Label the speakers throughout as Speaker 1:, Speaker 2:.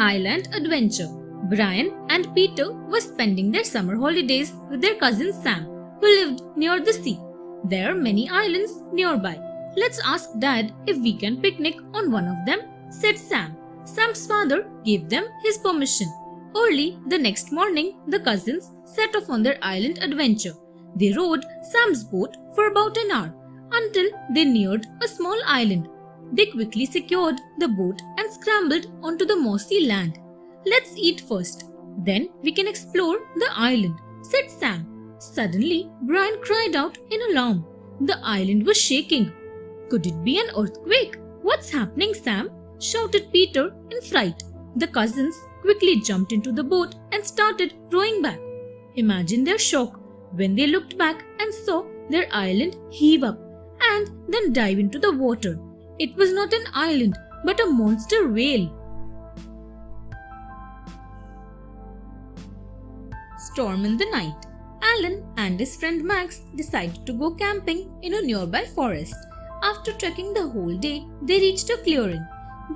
Speaker 1: Island Adventure. Brian and Peter were spending their summer holidays with their cousin Sam, who lived near the sea. There are many islands nearby. Let's ask Dad if we can picnic on one of them, said Sam. Sam's father gave them his permission. Early the next morning, the cousins set off on their island adventure. They rowed Sam's boat for about an hour until they neared a small island. They quickly secured the boat and scrambled onto the mossy land. Let's eat first, then we can explore the island, said Sam. Suddenly, Brian cried out in alarm. The island was shaking. Could it be an earthquake? What's happening, Sam? Shouted Peter in fright. The cousins quickly jumped into the boat and started rowing back. Imagine their shock when they looked back and saw their island heave up and then dive into the water. It was not an island but a monster whale. Storm in the night. Alan and his friend Max decided to go camping in a nearby forest. After trekking the whole day, they reached a clearing.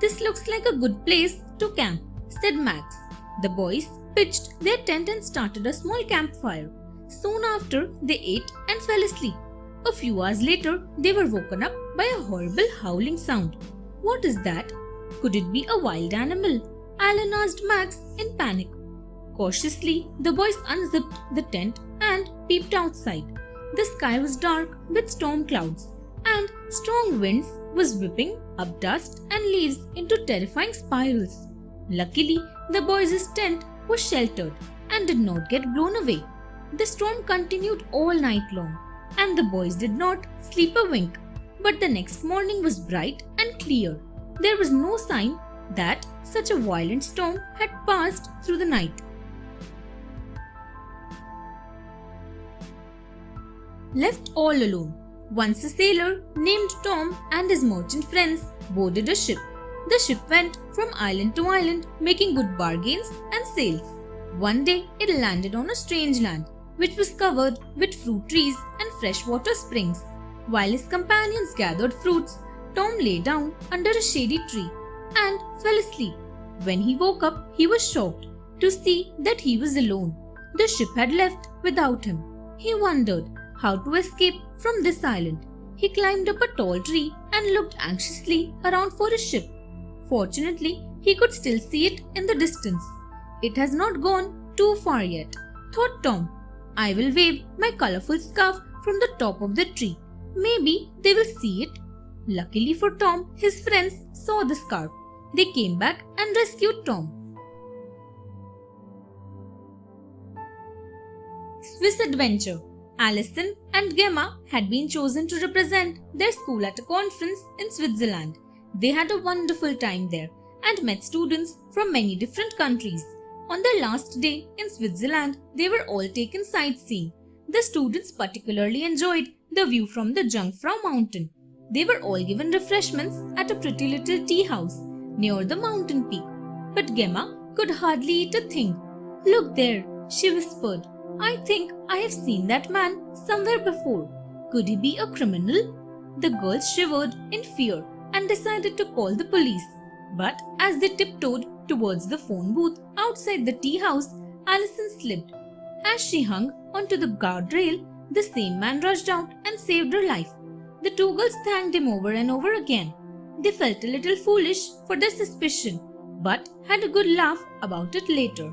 Speaker 1: This looks like a good place to camp, said Max. The boys pitched their tent and started a small campfire. Soon after, they ate and fell asleep. A few hours later, they were woken up by a horrible howling sound. What is that? Could it be a wild animal? Alan asked Max in panic. Cautiously, the boys unzipped the tent and peeped outside. The sky was dark with storm clouds, and strong winds was whipping up dust and leaves into terrifying spirals. Luckily, the boys' tent was sheltered and did not get blown away. The storm continued all night long, and the boys did not sleep a wink. But the next morning was bright and clear. There was no sign that such a violent storm had passed through the night. Left all alone. Once a sailor named Tom and his merchant friends boarded a ship. The ship went from island to island, making good bargains and sales. One day it landed on a strange land, which was covered with fruit trees and freshwater springs. While his companions gathered fruits, Tom lay down under a shady tree and fell asleep. When he woke up, he was shocked to see that he was alone. The ship had left without him. He wondered how to escape from this island. He climbed up a tall tree and looked anxiously around for his ship. Fortunately, he could still see it in the distance. It has not gone too far yet, thought Tom. I will wave my colorful scarf from the top of the tree. Maybe they will see it. Luckily for Tom, his friends saw the scarf. They came back and rescued Tom. Swiss Adventure. Allison and Gemma had been chosen to represent their school at a conference in Switzerland. They had a wonderful time there and met students from many different countries. On their last day in Switzerland, they were all taken sightseeing. The students particularly enjoyed the view from the Jungfrau mountain. They were all given refreshments at a pretty little tea house near the mountain peak. But Gemma could hardly eat a thing. Look there, she whispered. I think I have seen that man somewhere before. Could he be a criminal? The girls shivered in fear and decided to call the police. But as they tiptoed towards the phone booth outside the tea house, Allison slipped. As she hung onto the guardrail, the same man rushed out and saved her life. The two girls thanked him over and over again. They felt a little foolish for their suspicion, but had a good laugh about it later.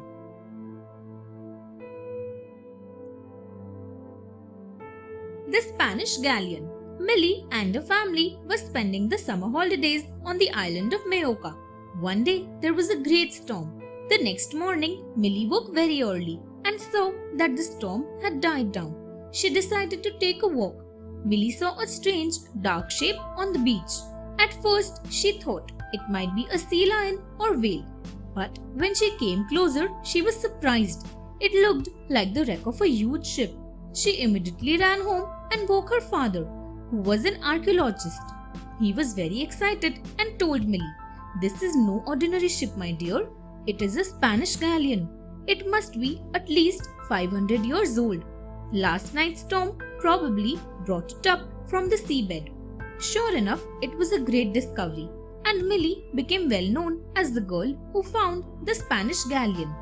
Speaker 1: The Spanish galleon. Millie and her family were spending the summer holidays on the island of Majorca. One day, there was a great storm. The next morning, Millie woke very early and saw that the storm had died down. She decided to take a walk. Millie saw a strange, dark shape on the beach. At first, she thought it might be a sea lion or whale. But when she came closer, she was surprised. It looked like the wreck of a huge ship. She immediately ran home and woke her father, who was an archaeologist. He was very excited and told Millie, "This is no ordinary ship, my dear. It is a Spanish galleon. It must be at least 500 years old. Last night's storm probably brought it up from the seabed." Sure enough, it was a great discovery, and Millie became well known as the girl who found the Spanish galleon.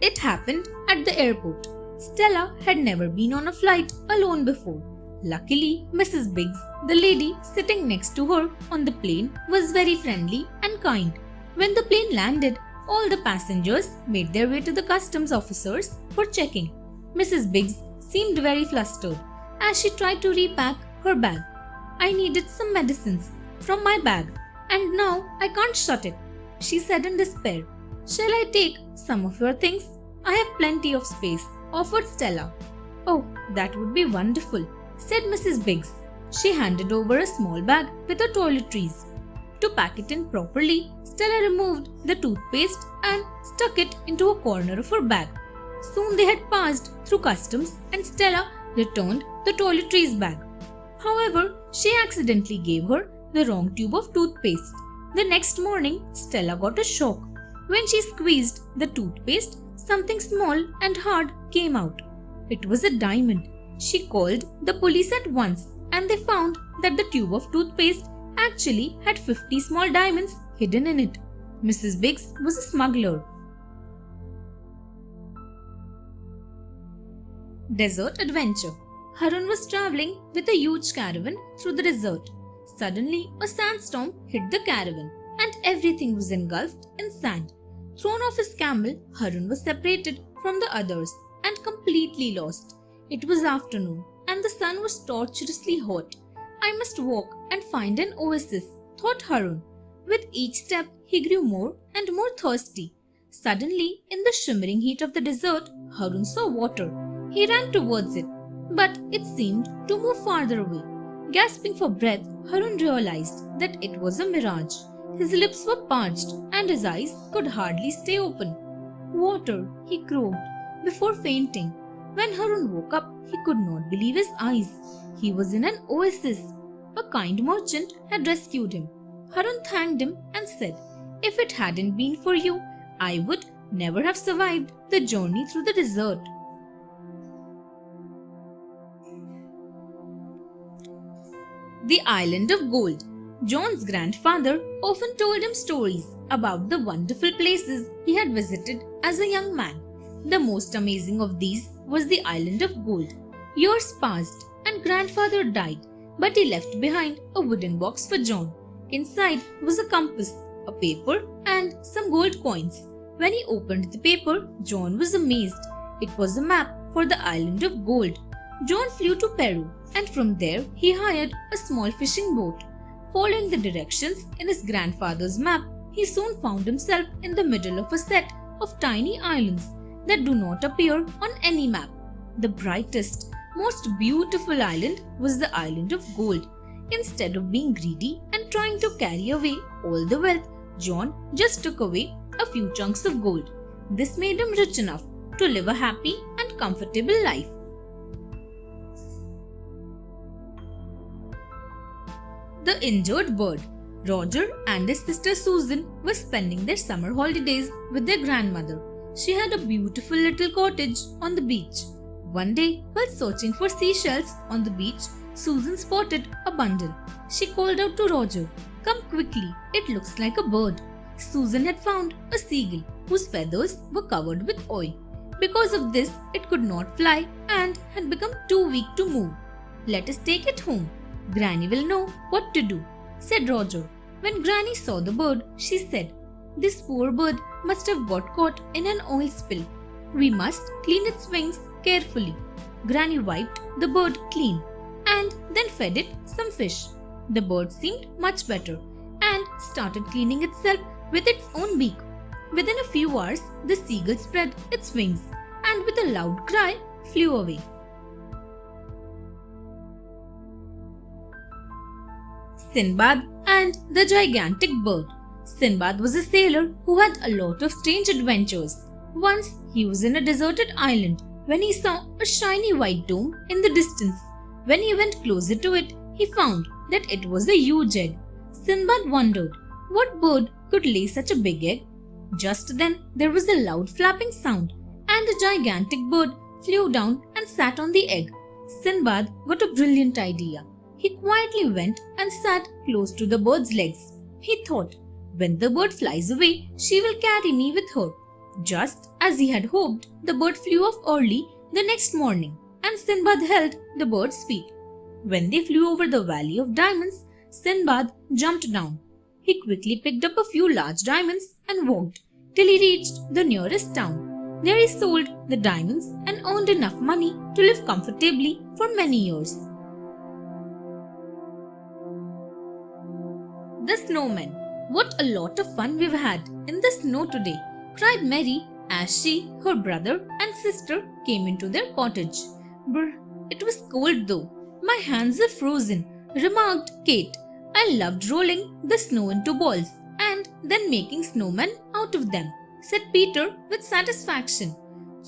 Speaker 1: It happened at the airport. Stella had never been on a flight alone before. Luckily, Mrs. Biggs, the lady sitting next to her on the plane, was very friendly and kind. When the plane landed, all the passengers made their way to the customs officers for checking. Mrs. Biggs seemed very flustered as she tried to repack her bag. "I needed some medicines from my bag and now I can't shut it," she said in despair. "Shall I take some of your things? I have plenty of space," offered Stella. "Oh, that would be wonderful," said Mrs. Biggs. She handed over a small bag with her toiletries. To pack it in properly, Stella removed the toothpaste and stuck it into a corner of her bag. Soon they had passed through customs and Stella returned the toiletries bag. However, she accidentally gave her the wrong tube of toothpaste. The next morning, Stella got a shock. When she squeezed the toothpaste, something small and hard came out. It was a diamond. She called the police at once and they found that the tube of toothpaste actually had 50 small diamonds hidden in it. Mrs. Biggs was a smuggler. Desert Adventure. Harun was traveling with a huge caravan through the desert. Suddenly, a sandstorm hit the caravan and everything was engulfed in sand. Thrown off his camel, Harun was separated from the others and completely lost. It was afternoon and the sun was torturously hot. "I must walk and find an oasis," thought Harun. With each step, he grew more and more thirsty. Suddenly, in the shimmering heat of the desert, Harun saw water. He ran towards it, but it seemed to move farther away. Gasping for breath, Harun realized that it was a mirage. His lips were parched and his eyes could hardly stay open. "Water," he croaked before fainting. When Harun woke up, he could not believe his eyes. He was in an oasis. A kind merchant had rescued him. Harun thanked him and said, "If it hadn't been for you, I would never have survived the journey through the desert." The Island of Gold. John's grandfather often told him stories about the wonderful places he had visited as a young man. The most amazing of these was the Island of Gold. Years passed and grandfather died, but he left behind a wooden box for John. Inside was a compass, a paper, and some gold coins. When he opened the paper, John was amazed. It was a map for the Island of Gold. John flew to Peru, and from there he hired a small fishing boat. Following the directions in his grandfather's map, he soon found himself in the middle of a set of tiny islands that do not appear on any map. The brightest, most beautiful island was the Island of Gold. Instead of being greedy and trying to carry away all the wealth, John just took away a few chunks of gold. This made him rich enough to live a happy and comfortable life. The Injured Bird. Roger and his sister Susan were spending their summer holidays with their grandmother. She had a beautiful little cottage on the beach. One day, while searching for seashells on the beach, Susan spotted a bundle. She called out to Roger, "Come quickly, it looks like a bird." Susan had found a seagull whose feathers were covered with oil. Because of this, it could not fly and had become too weak to move. "Let us take it home. Granny will know what to do," said Roger. When Granny saw the bird, she said, "This poor bird must have got caught in an oil spill. We must clean its wings carefully." Granny wiped the bird clean and then fed it some fish. The bird seemed much better and started cleaning itself with its own beak. Within a few hours, the seagull spread its wings and with a loud cry flew away. Sinbad and the Gigantic Bird. Sinbad was a sailor who had a lot of strange adventures. Once he was in a deserted island when he saw a shiny white dome in the distance. When he went closer to it, he found that it was a huge egg. Sinbad wondered, what bird could lay such a big egg? Just then, there was a loud flapping sound, and a gigantic bird flew down and sat on the egg. Sinbad got a brilliant idea. He quietly went and sat close to the bird's legs. He thought, when the bird flies away, she will carry me with her. Just as he had hoped, the bird flew off early the next morning, and Sinbad held the bird's feet. When they flew over the Valley of Diamonds, Sinbad jumped down. He quickly picked up a few large diamonds and walked till he reached the nearest town. There he sold the diamonds and earned enough money to live comfortably for many years. The Snowman. What a lot of fun we've had in the snow today, cried Mary as she, her brother and sister came into their cottage. Brr, it was cold though. My hands are frozen, remarked Kate. I loved rolling the snow into balls and then making snowmen out of them, said Peter with satisfaction.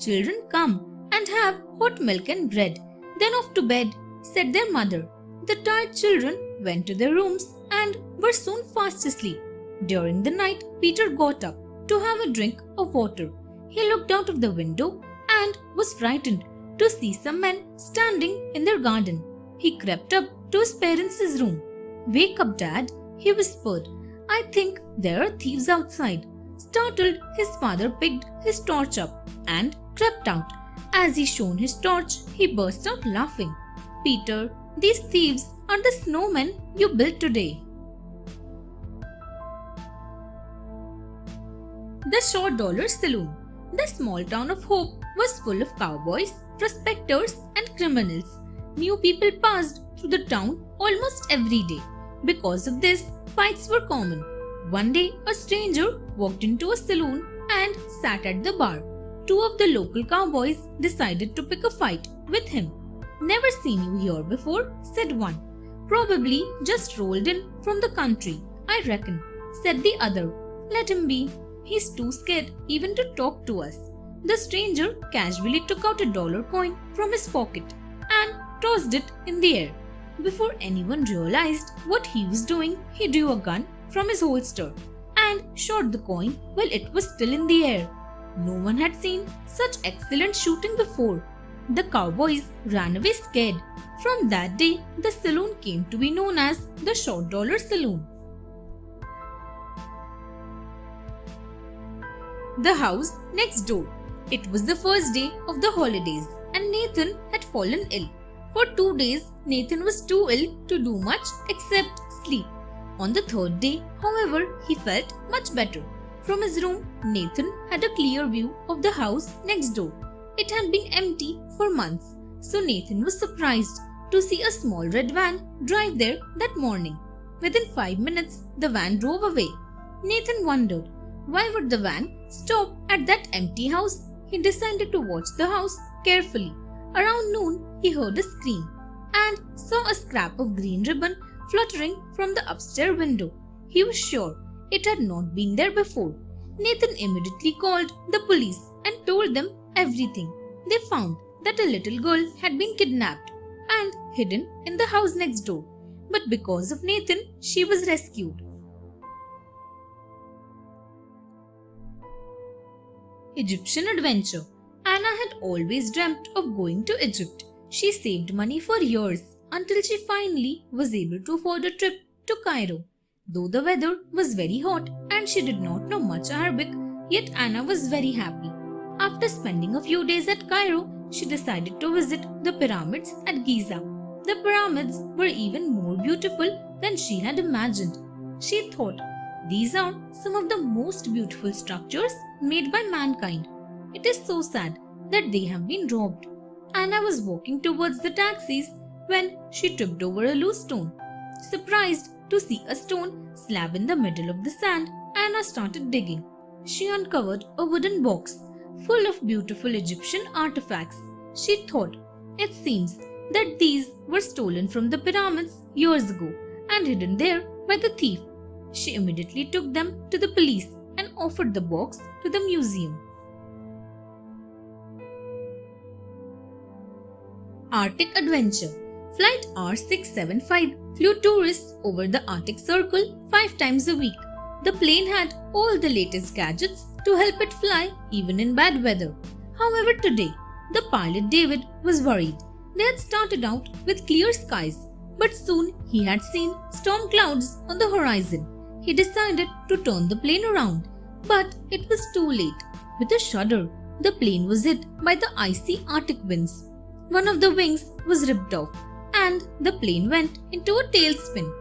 Speaker 1: Children, come and have hot milk and bread, then off to bed, said their mother. The tired children went to their rooms and were soon fast asleep. During the night, Peter got up to have a drink of water. He looked out of the window and was frightened to see some men standing in their garden. He crept up to his parents' room. Wake up, Dad, he whispered. I think there are thieves outside. Startled, his father picked his torch up and crept out. As he shone his torch, he burst out laughing. Peter, these thieves are the snowmen you built today. The Short Dollar Saloon. The small town of Hope was full of cowboys, prospectors, and criminals. New people passed through the town almost every day. Because of this, fights were common. One day, a stranger walked into a saloon and sat at the bar. Two of the local cowboys decided to pick a fight with him. Never seen you here before, said one. Probably just rolled in from the country, I reckon, said the other. Let him be. He's too scared even to talk to us. The stranger casually took out a dollar coin from his pocket and tossed it in the air. Before anyone realized what he was doing, he drew a gun from his holster and shot the coin while it was still in the air. No one had seen such excellent shooting before. The cowboys ran away scared. From that day, the saloon came to be known as the Short Dollar Saloon. The house next door. It was the first day of the holidays and Nathan had fallen ill. For 2 days, Nathan was too ill to do much except sleep. On the third day, however, he felt much better. From his room, Nathan had a clear view of the house next door. It had been empty for months, so Nathan was surprised to see a small red van drive there that morning. Within 5 minutes, the van drove away. Nathan wondered, why would the van stop at that empty house? He decided to watch the house carefully. Around noon, he heard a scream and saw a scrap of green ribbon fluttering from the upstairs window. He was sure it had not been there before. Nathan immediately called the police and told them everything. They found that a little girl had been kidnapped and hidden in the house next door. But because of Nathan, she was rescued. Egyptian Adventure. Anna had always dreamt of going to Egypt. She saved money for years until she finally was able to afford a trip to Cairo. Though the weather was very hot and she did not know much Arabic, yet Anna was very happy. After spending a few days at Cairo, she decided to visit the pyramids at Giza. The pyramids were even more beautiful than she had imagined. She thought, these are some of the most beautiful structures made by mankind. It is so sad that they have been robbed. Anna was walking towards the taxis when she tripped over a loose stone. Surprised to see a stone slab in the middle of the sand, Anna started digging. She uncovered a wooden box full of beautiful Egyptian artifacts. She thought, it seems that these were stolen from the pyramids years ago and hidden there by the thief. She immediately took them to the police and offered the box to the museum. Arctic Adventure. Flight R675 flew tourists over the Arctic Circle 5 times a week. The plane had all the latest gadgets to help it fly even in bad weather. However, today, the pilot David was worried. They had started out with clear skies, But soon he had seen storm clouds on the horizon. He decided to turn the plane around, but it was too late. With a shudder, the plane was hit by the icy Arctic winds. One of the wings was ripped off, and the plane went into a tailspin.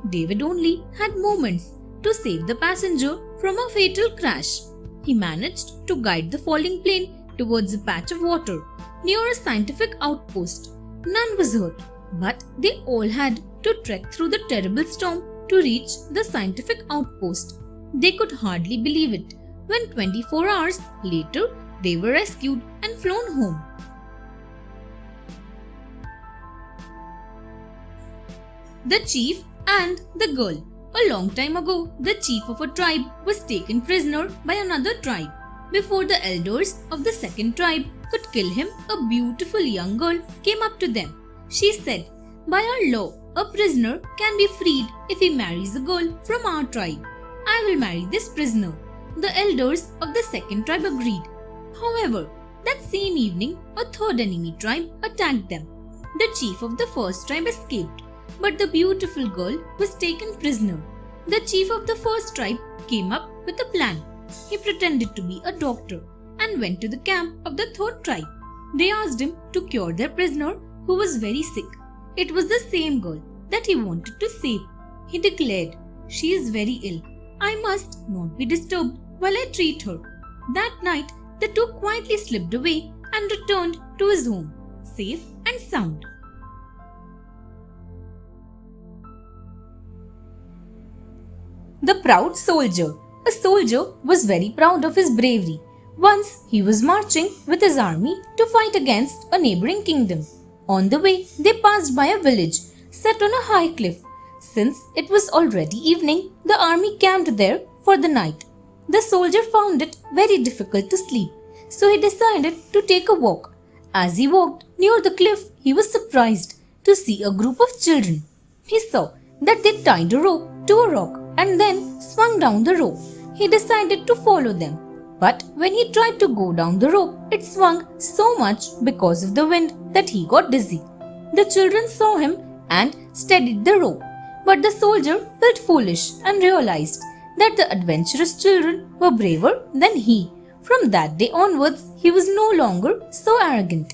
Speaker 1: David only had moments to save the passenger from a fatal crash. He managed to guide the falling plane towards a patch of water near a scientific outpost. None was hurt, but they all had to trek through the terrible storm to reach the scientific outpost. They could hardly believe it when 24 hours later they were rescued and flown home. The chief and the girl. A long time ago, the chief of a tribe was taken prisoner by another tribe. Before the elders of the second tribe could kill him, a beautiful young girl came up to them. She said, "By our law, a prisoner can be freed if he marries a girl from our tribe. I will marry this prisoner." The elders of the second tribe agreed. However, that same evening, a third enemy tribe attacked them. The chief of the first tribe escaped, but the beautiful girl was taken prisoner. The chief of the first tribe came up with a plan. He pretended to be a doctor and went to the camp of the third tribe. They asked him to cure their prisoner who was very sick. It was the same girl that he wanted to save. He declared, "She is very ill. I must not be disturbed while I treat her." That night, the two quietly slipped away and returned to his home, safe and sound. The proud soldier. A soldier was very proud of his bravery. Once he was marching with his army to fight against a neighboring kingdom. On the way, they passed by a village set on a high cliff. Since it was already evening, the army camped there for the night. The soldier found it very difficult to sleep, so he decided to take a walk. As he walked near the cliff, he was surprised to see a group of children. He saw that they tied a rope to a rock and then swung down the rope. He decided to follow them. But when he tried to go down the rope, it swung so much because of the wind that he got dizzy. The children saw him and steadied the rope. But the soldier felt foolish and realized that the adventurous children were braver than he. From that day onwards, he was no longer so arrogant.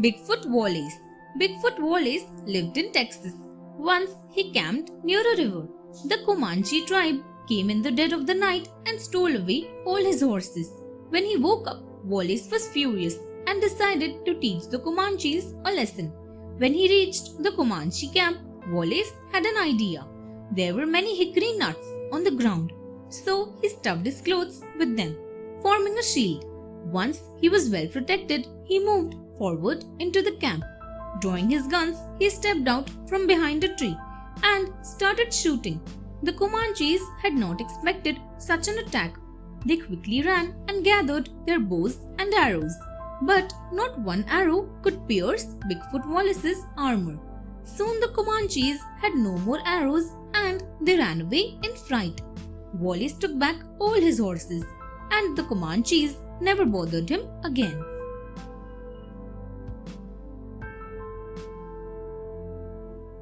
Speaker 1: Bigfoot Wallace. Bigfoot Wallace lived in Texas. Once he camped near a river. The Comanche tribe came in the dead of the night and stole away all his horses. When he woke up, Wallace was furious and decided to teach the Comanches a lesson. When he reached the Comanche camp, Wallace had an idea. There were many hickory nuts on the ground, so he stuffed his clothes with them, forming a shield. Once he was well protected, he moved forward into the camp. Drawing his guns, he stepped out from behind a tree and started shooting. The Comanches had not expected such an attack. They quickly ran and gathered their bows and arrows. But not one arrow could pierce Bigfoot Wallace's armor. Soon the Comanches had no more arrows and they ran away in fright. Wallace took back all his horses and the Comanches never bothered him again.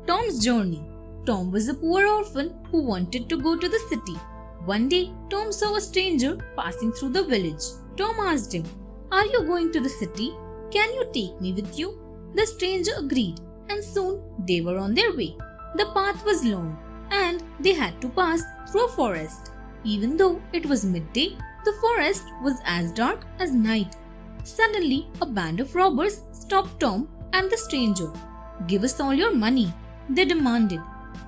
Speaker 1: Tom's journey. Tom was a poor orphan who wanted to go to the city. One day, Tom saw a stranger passing through the village. Tom asked him, "Are you going to the city? Can you take me with you?" The stranger agreed, and soon they were on their way. The path was long, and they had to pass through a forest. Even though it was midday, the forest was as dark as night. Suddenly, a band of robbers stopped Tom and the stranger. "Give us all your money," they demanded.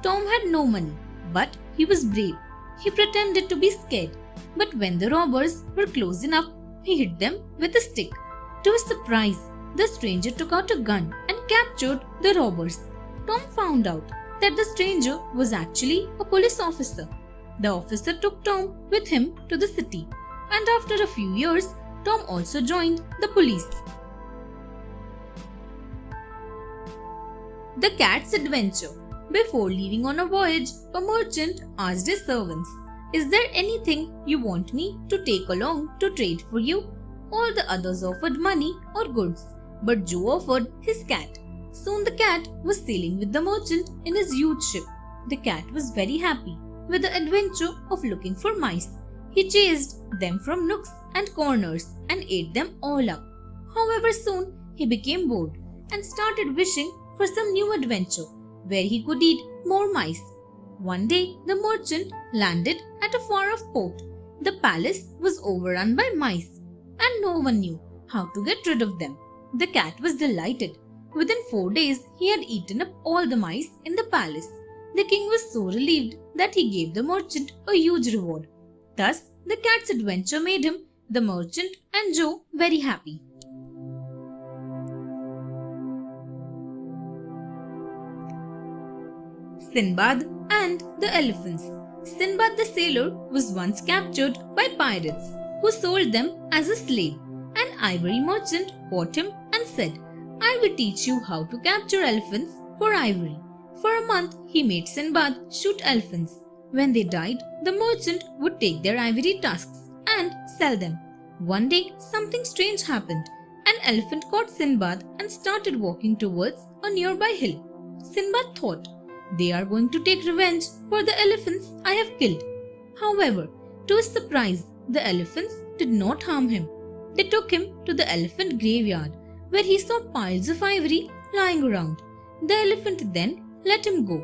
Speaker 1: Tom had no money, but he was brave. He pretended to be scared, but when the robbers were close enough, he hit them with a stick. To his surprise, the stranger took out a gun and captured the robbers. Tom found out that the stranger was actually a police officer. The officer took Tom with him to the city, and after a few years, Tom also joined the police. The Cat's Adventure. Before leaving on a voyage, a merchant asked his servants, "Is there anything you want me to take along to trade for you?" All the others offered money or goods. but Joe offered his cat. Soon the cat was sailing with the merchant in his huge ship. The cat was very happy with the adventure of looking for mice. He chased them from nooks and corners and ate them all up. However, soon he became bored and started wishing for some new adventure where he could eat more mice. One day, the merchant landed at a far-off port. The palace was overrun by mice, and no one knew how to get rid of them. The cat was delighted. Within 4 days, he had eaten up all the mice in the palace. The king was so relieved that he gave the merchant a huge reward. Thus, the cat's adventure made him, the merchant, and Joe very happy. Sinbad and the Elephants. Sinbad the sailor was once captured by pirates who sold them as a slave. An ivory merchant bought him and said, "I will teach you how to capture elephants for ivory." For a month, he made Sinbad shoot elephants. When they died, the merchant would take their ivory tusks and sell them. One day, something strange happened. An elephant caught Sinbad and started walking towards a nearby hill. Sinbad thought, "They are going to take revenge for the elephants I have killed." However, to his surprise, the elephants did not harm him. They took him to the elephant graveyard, where he saw piles of ivory lying around. The elephant then let him go.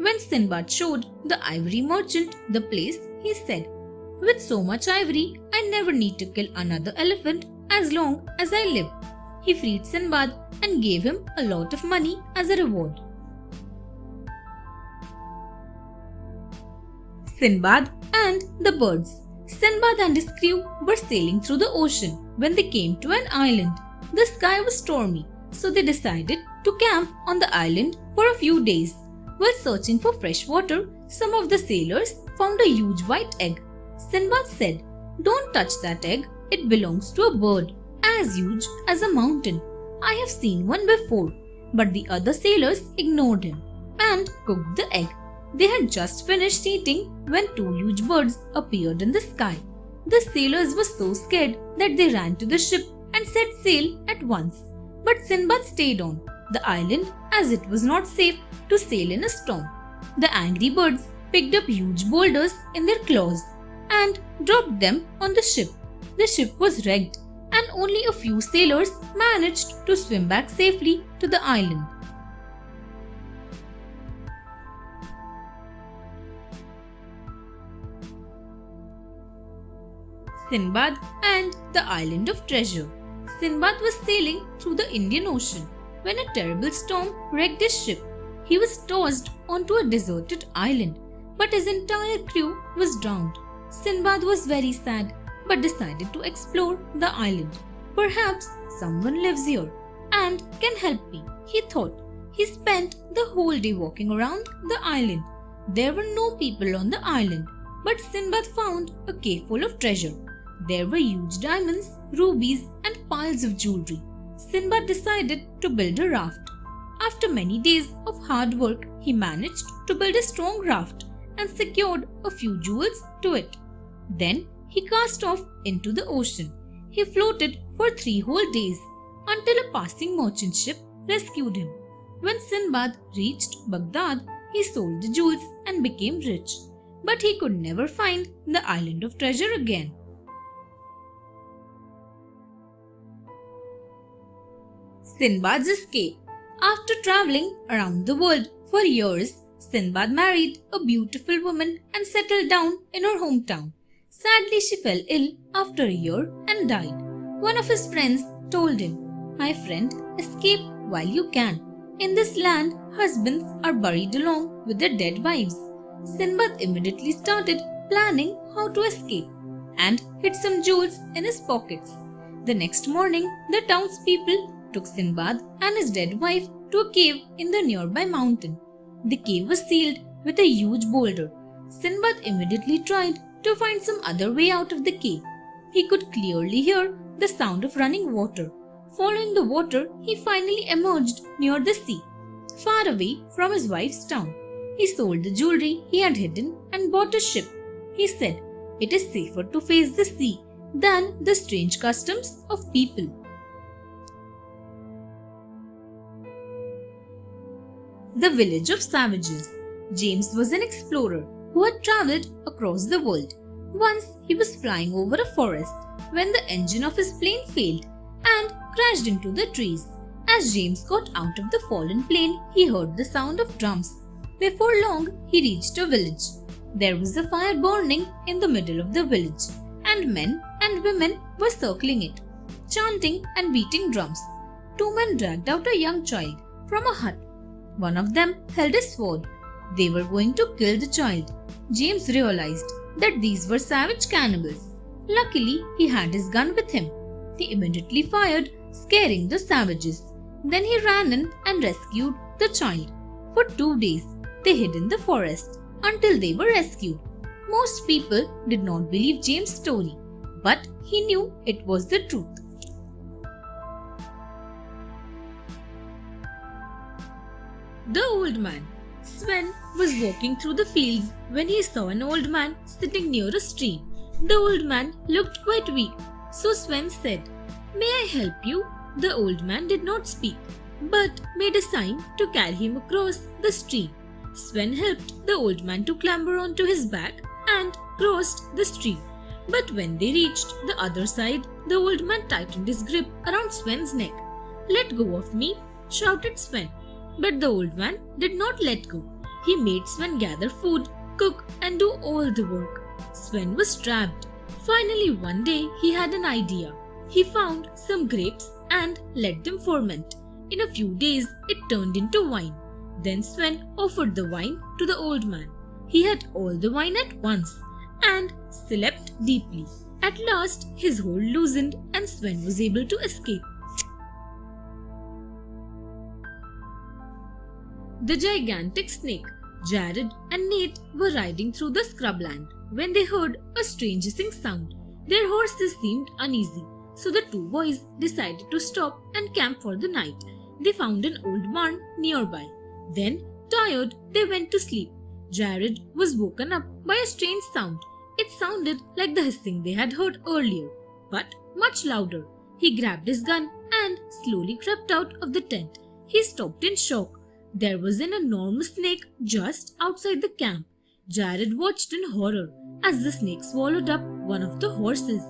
Speaker 1: When Sinbad showed the ivory merchant the place, he said, "With so much ivory, I never need to kill another elephant as long as I live." He freed Sinbad and gave him a lot of money as a reward. Sinbad and the Birds. Sinbad and his crew were sailing through the ocean when they came to an island. The sky was stormy, so they decided to camp on the island for a few days. While searching for fresh water, some of the sailors found a huge white egg. Sinbad said, "Don't touch that egg, it belongs to a bird as huge as a mountain. I have seen one before." But the other sailors ignored him and cooked the egg. They had just finished eating when 2 huge birds appeared in the sky. The sailors were so scared that they ran to the ship and set sail at once. But Sinbad stayed on the island as it was not safe to sail in a storm. The angry birds picked up huge boulders in their claws and dropped them on the ship. The ship was wrecked and only a few sailors managed to swim back safely to the island. Sinbad and the Island of Treasure. Sinbad was sailing through the Indian Ocean when a terrible storm wrecked his ship. He was tossed onto a deserted island, but his entire crew was drowned. Sinbad was very sad, but decided to explore the island. "Perhaps someone lives here and can help me," he thought. He spent the whole day walking around the island. There were no people on the island, but Sinbad found a cave full of treasure. There were huge diamonds, rubies, and piles of jewelry. Sinbad decided to build a raft. After many days of hard work, he managed to build a strong raft and secured a few jewels to it. Then he cast off into the ocean. He floated for 3 whole days until a passing merchant ship rescued him. When Sinbad reached Baghdad, he sold the jewels and became rich. But he could never find the Island of Treasure again. Sinbad's Escape. After traveling around the world for years, Sinbad married a beautiful woman and settled down in her hometown. Sadly, she fell ill after a year and died. One of his friends told him, "My friend, escape while you can. In this land, husbands are buried along with their dead wives." Sinbad immediately started planning how to escape and hid some jewels in his pockets. The next morning, the townspeople took Sinbad and his dead wife to a cave in the nearby mountain. The cave was sealed with a huge boulder. Sinbad immediately tried to find some other way out of the cave. He could clearly hear the sound of running water. Following the water, he finally emerged near the sea, far away from his wife's town. He sold the jewelry he had hidden and bought a ship. He said, "It is safer to face the sea than the strange customs of people." The village of savages. James was an explorer who had traveled across the world. Once he was flying over a forest when the engine of his plane failed and crashed into the trees. As James got out of the fallen plane, he heard the sound of drums. Before long, he reached a village. There was a fire burning in the middle of the village, and men and women were circling it, chanting and beating drums. Two men dragged out a young child from a hut. One of them held a sword. They were going to kill the child. James realized that these were savage cannibals. Luckily, he had his gun with him. He immediately fired, scaring the savages. Then he ran in and rescued the child. For 2 days, they hid in the forest until they were rescued. Most people did not believe James' story, but he knew it was the truth. The old man. Sven was walking through the fields when he saw an old man sitting near a stream. The old man looked quite weak, so Sven said, "May I help you?" The old man did not speak, but made a sign to carry him across the stream. Sven helped the old man to clamber onto his back and crossed the stream. But when they reached the other side, the old man tightened his grip around Sven's neck. "Let go of me," shouted Sven. But the old man did not let go. He made Sven gather food, cook, and do all the work. Sven was trapped. Finally, one day he had an idea. He found some grapes and let them ferment. In a few days, it turned into wine. Then Sven offered the wine to the old man. He had all the wine at once and slept deeply. At last, his hold loosened and Sven was able to escape. The gigantic snake. Jared and Nate were riding through the scrubland when they heard a strange hissing sound. Their horses seemed uneasy, so the two boys decided to stop and camp for the night. They found an old barn nearby. Then, tired, they went to sleep. Jared was woken up by a strange sound. It sounded like the hissing they had heard earlier, but much louder. He grabbed his gun and slowly crept out of the tent. He stopped in shock. There was an enormous snake just outside the camp. Jared watched in horror as the snake swallowed up one of the horses.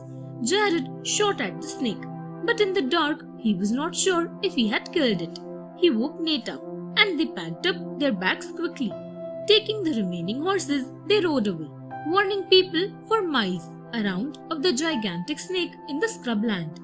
Speaker 1: Jared shot at the snake, but in the dark, he was not sure if he had killed it. He woke Nate up, and they packed up their bags quickly. Taking the remaining horses, they rode away, warning people for miles around of the gigantic snake in the scrubland.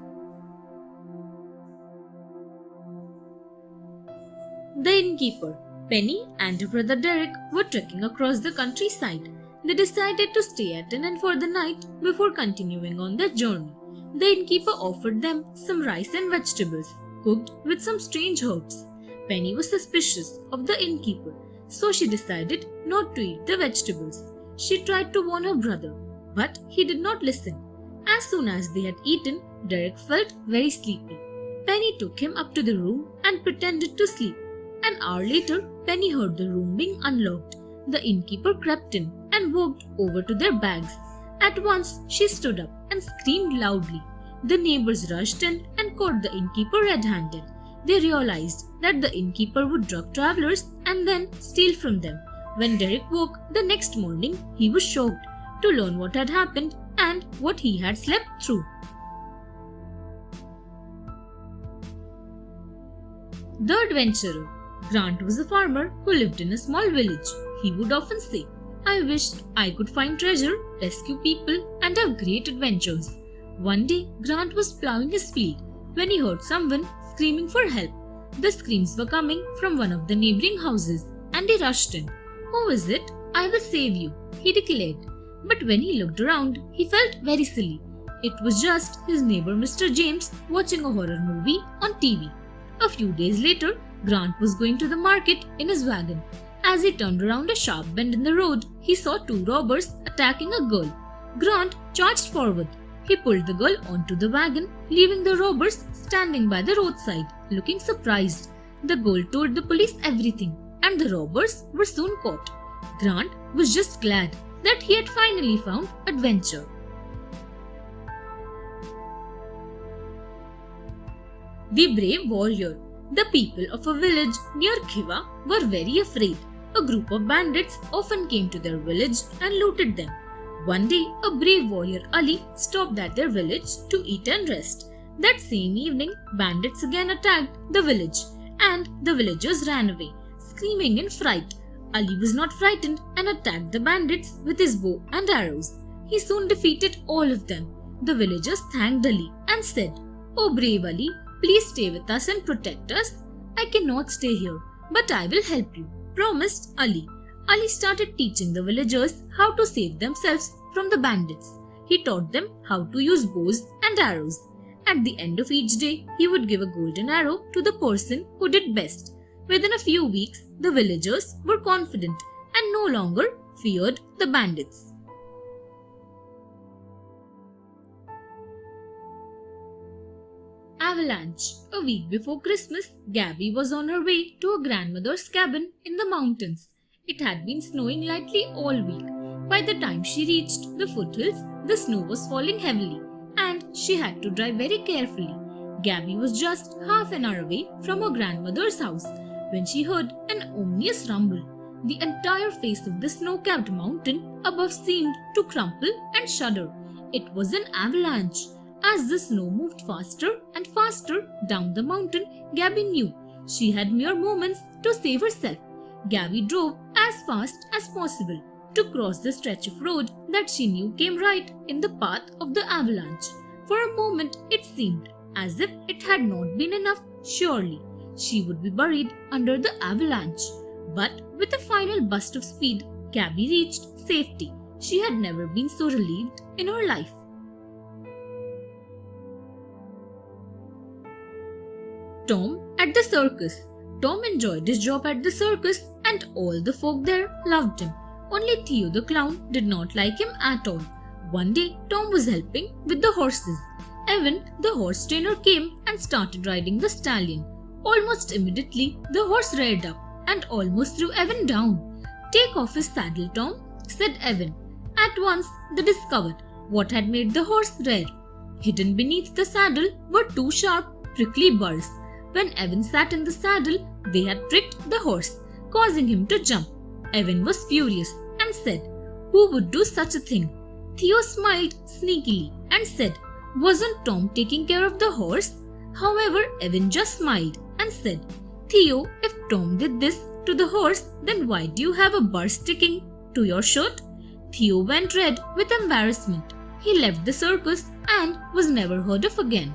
Speaker 1: The Innkeeper. Penny and her brother Derek were trekking across the countryside. They decided to stay at an inn for the night before continuing on their journey. The innkeeper offered them some rice and vegetables, cooked with some strange herbs. Penny was suspicious of the innkeeper, so she decided not to eat the vegetables. She tried to warn her brother, but he did not listen. As soon as they had eaten, Derek felt very sleepy. Penny took him up to the room and pretended to sleep. An hour later, Penny heard the room being unlocked. The innkeeper crept in and walked over to their bags. At once, she stood up and screamed loudly. The neighbors rushed in and caught the innkeeper red-handed. They realized that the innkeeper would drug travelers and then steal from them. When Derek woke the next morning, he was shocked to learn what had happened and what he had slept through. The Adventurer. Grant was a farmer who lived in a small village. He would often say, "I wished I could find treasure, rescue people, and have great adventures." One day, Grant was plowing his field when he heard someone screaming for help. The screams were coming from one of the neighboring houses, and he rushed in. "Who is it? I will save you," he declared. But when he looked around, he felt very silly. It was just his neighbor Mr. James watching a horror movie on TV. A few days later, Grant was going to the market in his wagon. As he turned around a sharp bend in the road, he saw two robbers attacking a girl. Grant charged forward. He pulled the girl onto the wagon, leaving the robbers standing by the roadside, looking surprised. The girl told the police everything, and the robbers were soon caught. Grant was just glad that he had finally found adventure. The Brave Warrior. The people of a village near Khiva were very afraid. A group of bandits often came to their village and looted them. One day, a brave warrior Ali stopped at their village to eat and rest. That same evening, bandits again attacked the village, and the villagers ran away, screaming in fright. Ali was not frightened and attacked the bandits with his bow and arrows. He soon defeated all of them. The villagers thanked Ali and said, "Oh brave Ali, please stay with us and protect us." "I cannot stay here, but I will help you," promised Ali. Ali started teaching the villagers how to save themselves from the bandits. He taught them how to use bows and arrows. At the end of each day, he would give a golden arrow to the person who did best. Within a few weeks, the villagers were confident and no longer feared the bandits. Avalanche. A week before Christmas, Gabby was on her way to her grandmother's cabin in the mountains. It had been snowing lightly all week. By the time she reached the foothills, the snow was falling heavily, and she had to drive very carefully. Gabby was just half an hour away from her grandmother's house when she heard an ominous rumble. The entire face of the snow-capped mountain above seemed to crumple and shudder. It was an avalanche. As the snow moved faster and faster down the mountain, Gabby knew she had mere moments to save herself. Gabby drove as fast as possible to cross the stretch of road that she knew came right in the path of the avalanche. For a moment it seemed as if it had not been enough. Surely she would be buried under the avalanche. But with a final burst of speed, Gabby reached safety. She had never been so relieved in her life. Tom at the circus. Tom enjoyed his job at the circus and all the folk there loved him. Only Theo the clown did not like him at all. One day, Tom was helping with the horses. Evan, the horse trainer, came and started riding the stallion. Almost immediately, the horse reared up and almost threw Evan down. "Take off his saddle, Tom," said Evan. At once, they discovered what had made the horse rear. Hidden beneath the saddle were two sharp, prickly burrs. When Evan sat in the saddle, they had pricked the horse, causing him to jump. Evan was furious and said, "Who would do such a thing?" Theo smiled sneakily and said, "Wasn't Tom taking care of the horse?" However, Evan just smiled and said, "Theo, if Tom did this to the horse, then why do you have a burr sticking to your shirt?" Theo went red with embarrassment. He left the circus and was never heard of again.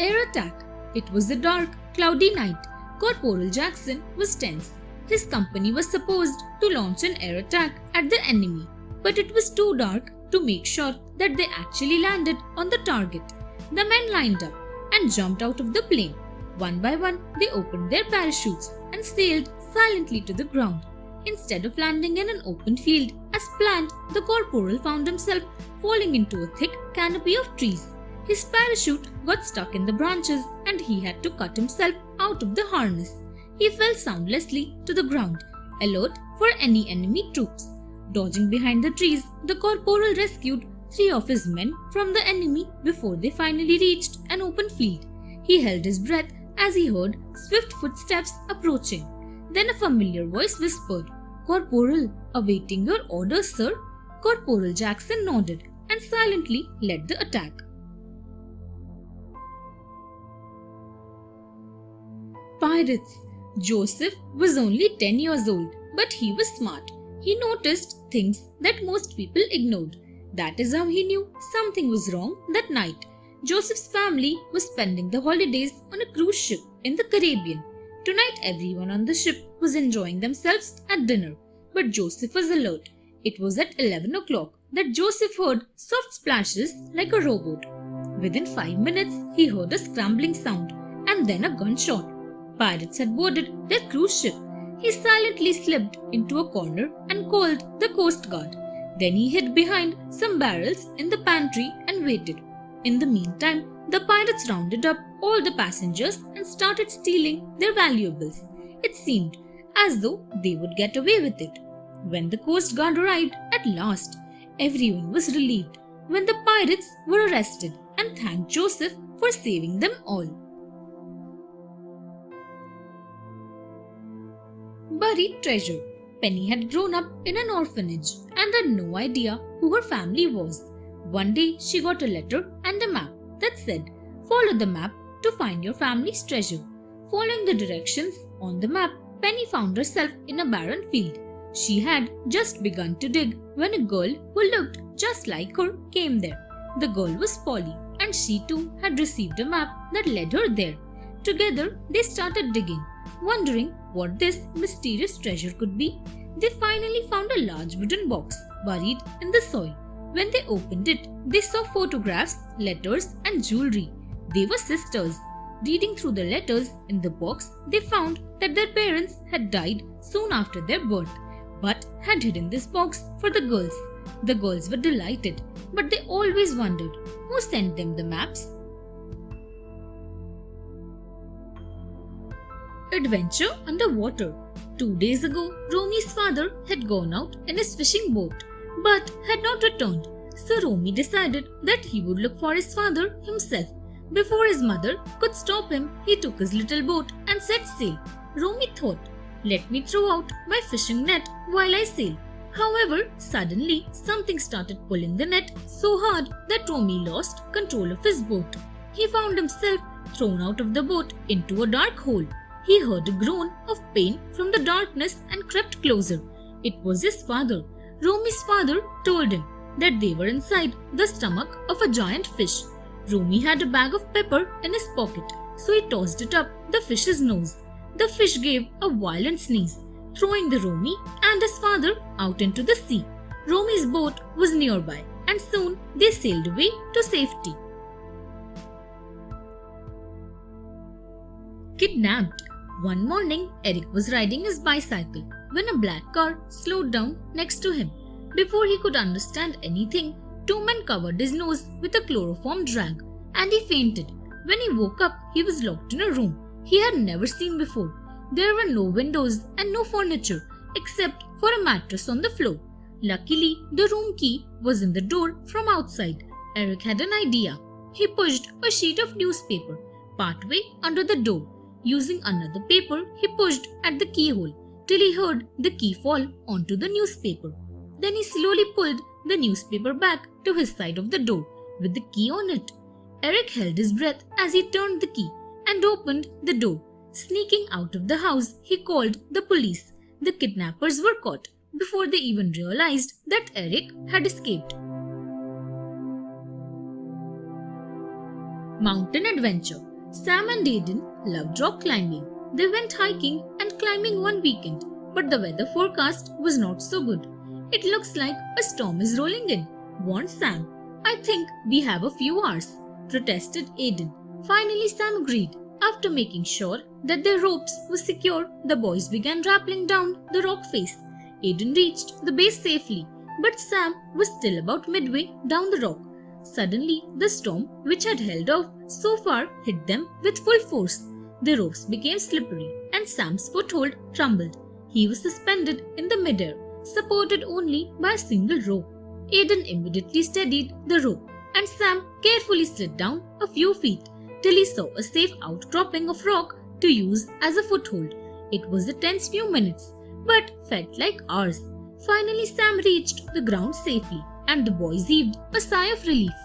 Speaker 1: Air attack. It was a dark, cloudy night. Corporal Jackson was tense. His company was supposed to launch an air attack at the enemy, but it was too dark to make sure that they actually landed on the target. The men lined up and jumped out of the plane. One by one, they opened their parachutes and sailed silently to the ground. Instead of landing in an open field as planned, the corporal found himself falling into a thick canopy of trees. His parachute got stuck in the branches and he had to cut himself out of the harness. He fell soundlessly to the ground, alert for any enemy troops. Dodging behind the trees, the corporal rescued 3 of his men from the enemy before they finally reached an open field. He held his breath as he heard swift footsteps approaching. Then a familiar voice whispered, "Corporal, awaiting your orders, sir." Corporal Jackson nodded and silently led the attack. Pirates. Joseph was only 10 years old, but he was smart. He noticed things that most people ignored. That is how he knew something was wrong that night. Joseph's family was spending the holidays on a cruise ship in the Caribbean. Tonight, everyone on the ship was enjoying themselves at dinner, but Joseph was alert. It was at 11 o'clock that Joseph heard soft splashes like a rowboat. Within 5 minutes, he heard a scrambling sound and then a gunshot. Pirates had boarded their cruise ship. He silently slipped into a corner and called the Coast Guard. Then he hid behind some barrels in the pantry and waited. In the meantime, the pirates rounded up all the passengers and started stealing their valuables. It seemed as though they would get away with it. When the Coast Guard arrived at last, Everyone was relieved when the pirates were arrested and thanked Joseph for saving them all. Buried treasure. Penny had grown up in an orphanage and had no idea who her family was. One day she got a letter and a map that said, "Follow the map to find your family's treasure." Following the directions on the map, Penny found herself in a barren field. She had just begun to dig when a girl who looked just like her came there. The girl was Polly, and she too had received a map that led her there. Together, they started digging, wondering what this mysterious treasure could be. They finally found a large wooden box buried in the soil. When they opened it, they saw photographs, letters, and jewelry. They were sisters. Reading through the letters in the box, they found that their parents had died soon after their birth, but had hidden this box for the girls. The girls were delighted, but they always wondered who sent them the maps. Adventure underwater. 2 days ago, Romy's father had gone out in his fishing boat, but had not returned. So Romy decided that he would look for his father himself. Before his mother could stop him, he took his little boat and set sail. Romy thought, "Let me throw out my fishing net while I sail." However, suddenly something started pulling the net so hard that Romy lost control of his boat. He found himself thrown out of the boat into a dark hole. He heard a groan of pain from the darkness and crept closer. It was his father. Romy's father told him that they were inside the stomach of a giant fish. Romy had a bag of pepper in his pocket, so he tossed it up the fish's nose. The fish gave a violent sneeze, throwing the Romy and his father out into the sea. Romy's boat was nearby, and soon they sailed away to safety. Kidnapped. One morning, Eric was riding his bicycle when a black car slowed down next to him. Before he could understand anything, 2 men covered his nose with a chloroform drag, and he fainted. When he woke up, he was locked in a room he had never seen before. There were no windows and no furniture except for a mattress on the floor. Luckily, the room key was in the door from outside. Eric had an idea. He pushed a sheet of newspaper partway under the door. Using another paper, he pushed at the keyhole till he heard the key fall onto the newspaper. Then he slowly pulled the newspaper back to his side of the door with the key on it. Eric held his breath as he turned the key and opened the door. Sneaking out of the house, he called the police. The kidnappers were caught before they even realized that Eric had escaped. Mountain adventure. Sam and Aiden loved rock climbing. They went hiking and climbing one weekend, but the weather forecast was not so good. "It looks like a storm is rolling in," warned Sam. "I think we have a few hours," protested Aiden. Finally, Sam agreed. After making sure that their ropes were secure, the boys began rappelling down the rock face. Aiden reached the base safely, but Sam was still about midway down the rock. Suddenly, the storm, which had held off so far, hit them with full force. The ropes became slippery, and Sam's foothold crumbled. He was suspended in the midair, supported only by a single rope. Aiden immediately steadied the rope, and Sam carefully slid down a few feet till he saw a safe outcropping of rock to use as a foothold. It was a tense few minutes, but felt like hours. Finally, Sam reached the ground safely, and the boys heaved a sigh of relief.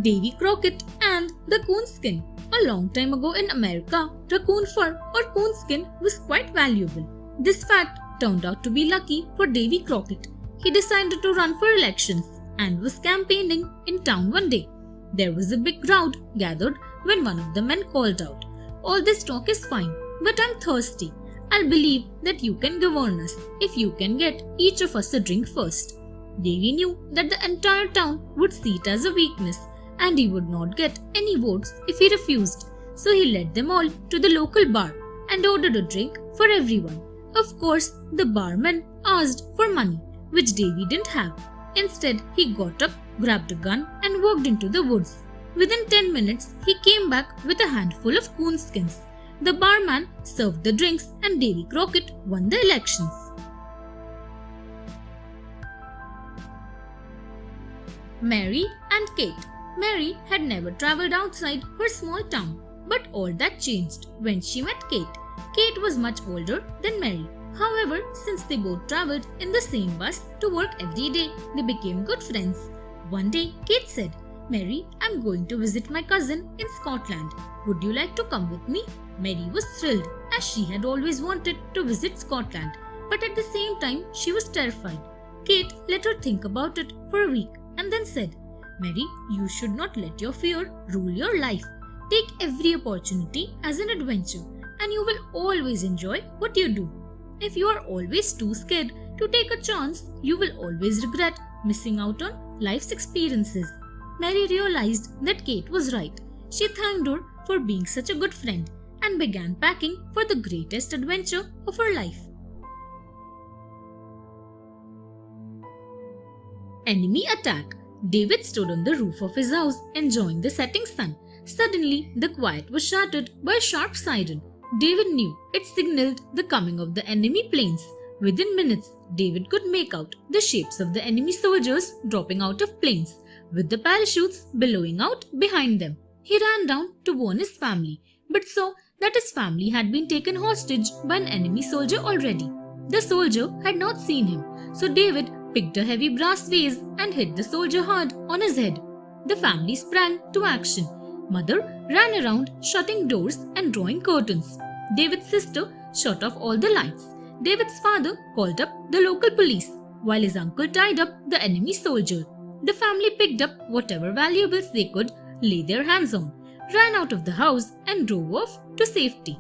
Speaker 1: Davey, Crockett, and the coonskin. A long time ago in America, raccoon fur or coonskin was quite valuable. This fact turned out to be lucky for Davey Crockett. He decided to run for elections and was campaigning in town one day. There was a big crowd gathered when one of the men called out, "All this talk is fine, but I'm thirsty. I'll believe that you can govern us if you can get each of us a drink first." Davey knew that the entire town would see it as a weakness, and he would not get any votes if he refused. So he led them all to the local bar and ordered a drink for everyone. Of course, the barman asked for money, which Davey didn't have. Instead, he got up, grabbed a gun, and walked into the woods. Within 10 minutes, he came back with a handful of coonskins. The barman served the drinks, and Davey Crockett won the elections. Mary and Kate. Mary had never travelled outside her small town, but all that changed when she met Kate. Kate was much older than Mary. However, since they both travelled in the same bus to work every day, they became good friends. One day, Kate said, "Mary, I'm going to visit my cousin in Scotland. Would you like to come with me?" Mary was thrilled, as she had always wanted to visit Scotland, but at the same time she was terrified. Kate let her think about it for a week and then said, "Mary, you should not let your fear rule your life. Take every opportunity as an adventure, and you will always enjoy what you do. If you are always too scared to take a chance, you will always regret missing out on life's experiences." Mary realized that Kate was right. She thanked her for being such a good friend and began packing for the greatest adventure of her life. Enemy attack. David stood on the roof of his house enjoying the setting sun. Suddenly, the quiet was shattered by a sharp siren. David knew it signaled the coming of the enemy planes. Within minutes, David could make out the shapes of the enemy soldiers dropping out of planes, with the parachutes billowing out behind them. He ran down to warn his family, but saw that his family had been taken hostage by an enemy soldier already. The soldier had not seen him, so David picked a heavy brass vase and hit the soldier hard on his head. The family sprang to action. Mother ran around shutting doors and drawing curtains. David's sister shut off all the lights. David's father called up the local police, while his uncle tied up the enemy soldier. The family picked up whatever valuables they could lay their hands on, ran out of the house and drove off to safety.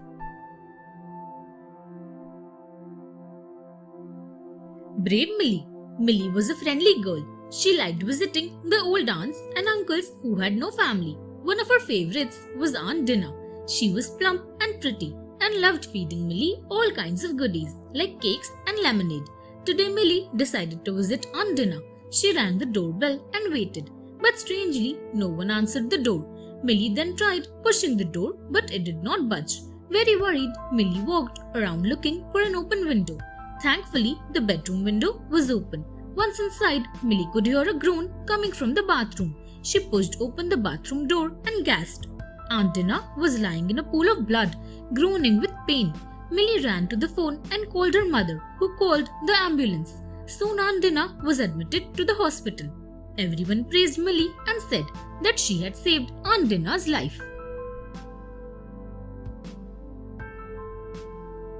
Speaker 1: Brave Millie. Millie was a friendly girl. She liked visiting the old aunts and uncles who had no family. One of her favorites was Aunt Dinah. She was plump and pretty and loved feeding Millie all kinds of goodies like cakes and lemonade. Today Millie decided to visit Aunt Dinah. She rang the doorbell and waited, but strangely no one answered the door. Millie then tried pushing the door, but it did not budge. Very worried, Millie walked around looking for an open window. Thankfully, the bedroom window was open. Once inside, Millie could hear a groan coming from the bathroom. She pushed open the bathroom door and gasped. Aunt Dinah was lying in a pool of blood, groaning with pain. Millie ran to the phone and called her mother, who called the ambulance. Soon Aunt Dinah was admitted to the hospital. Everyone praised Millie and said that she had saved Aunt Dinah's life.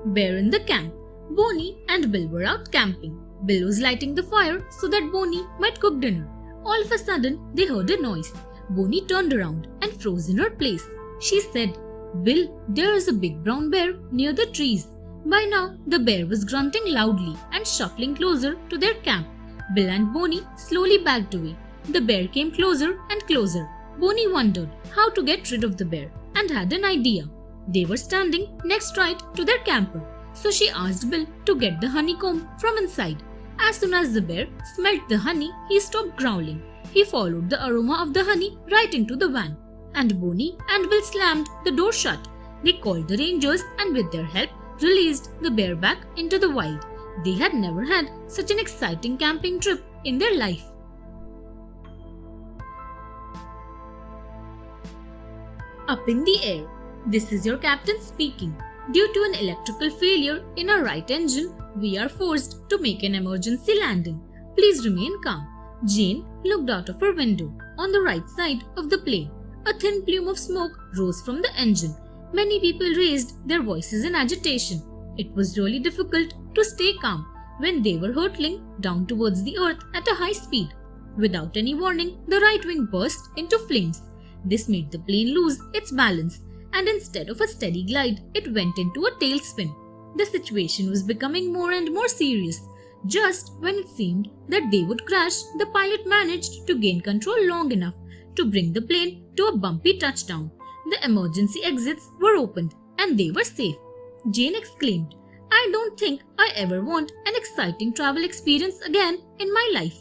Speaker 1: Bear in the camp. Bonnie and Bill were out camping. Bill was lighting the fire so that Bonnie might cook dinner. All of a sudden, they heard a noise. Bonnie turned around and froze in her place. She said, "Bill, there is a big brown bear near the trees." By now, the bear was grunting loudly and shuffling closer to their camp. Bill and Bonnie slowly backed away. The bear came closer and closer. Bonnie wondered how to get rid of the bear and had an idea. They were standing next right to their camper, so she asked Bill to get the honeycomb from inside. As soon as the bear smelt the honey, he stopped growling. He followed the aroma of the honey right into the van, and Bonnie and Bill slammed the door shut. They called the rangers and with their help released the bear back into the wild. They had never had such an exciting camping trip in their life. Up in the air. This is your captain speaking. Due to an electrical failure in our right engine, we are forced to make an emergency landing. Please remain calm. Jane looked out of her window. On the right side of the plane, a thin plume of smoke rose from the engine. Many people raised their voices in agitation. It was really difficult to stay calm when they were hurtling down towards the earth at a high speed. Without any warning, the right wing burst into flames. This made the plane lose its balance, and instead of a steady glide, it went into a tailspin. The situation was becoming more and more serious. Just when it seemed that they would crash, the pilot managed to gain control long enough to bring the plane to a bumpy touchdown. The emergency exits were opened and they were safe. Jane exclaimed, "I don't think I ever want an exciting travel experience again in my life."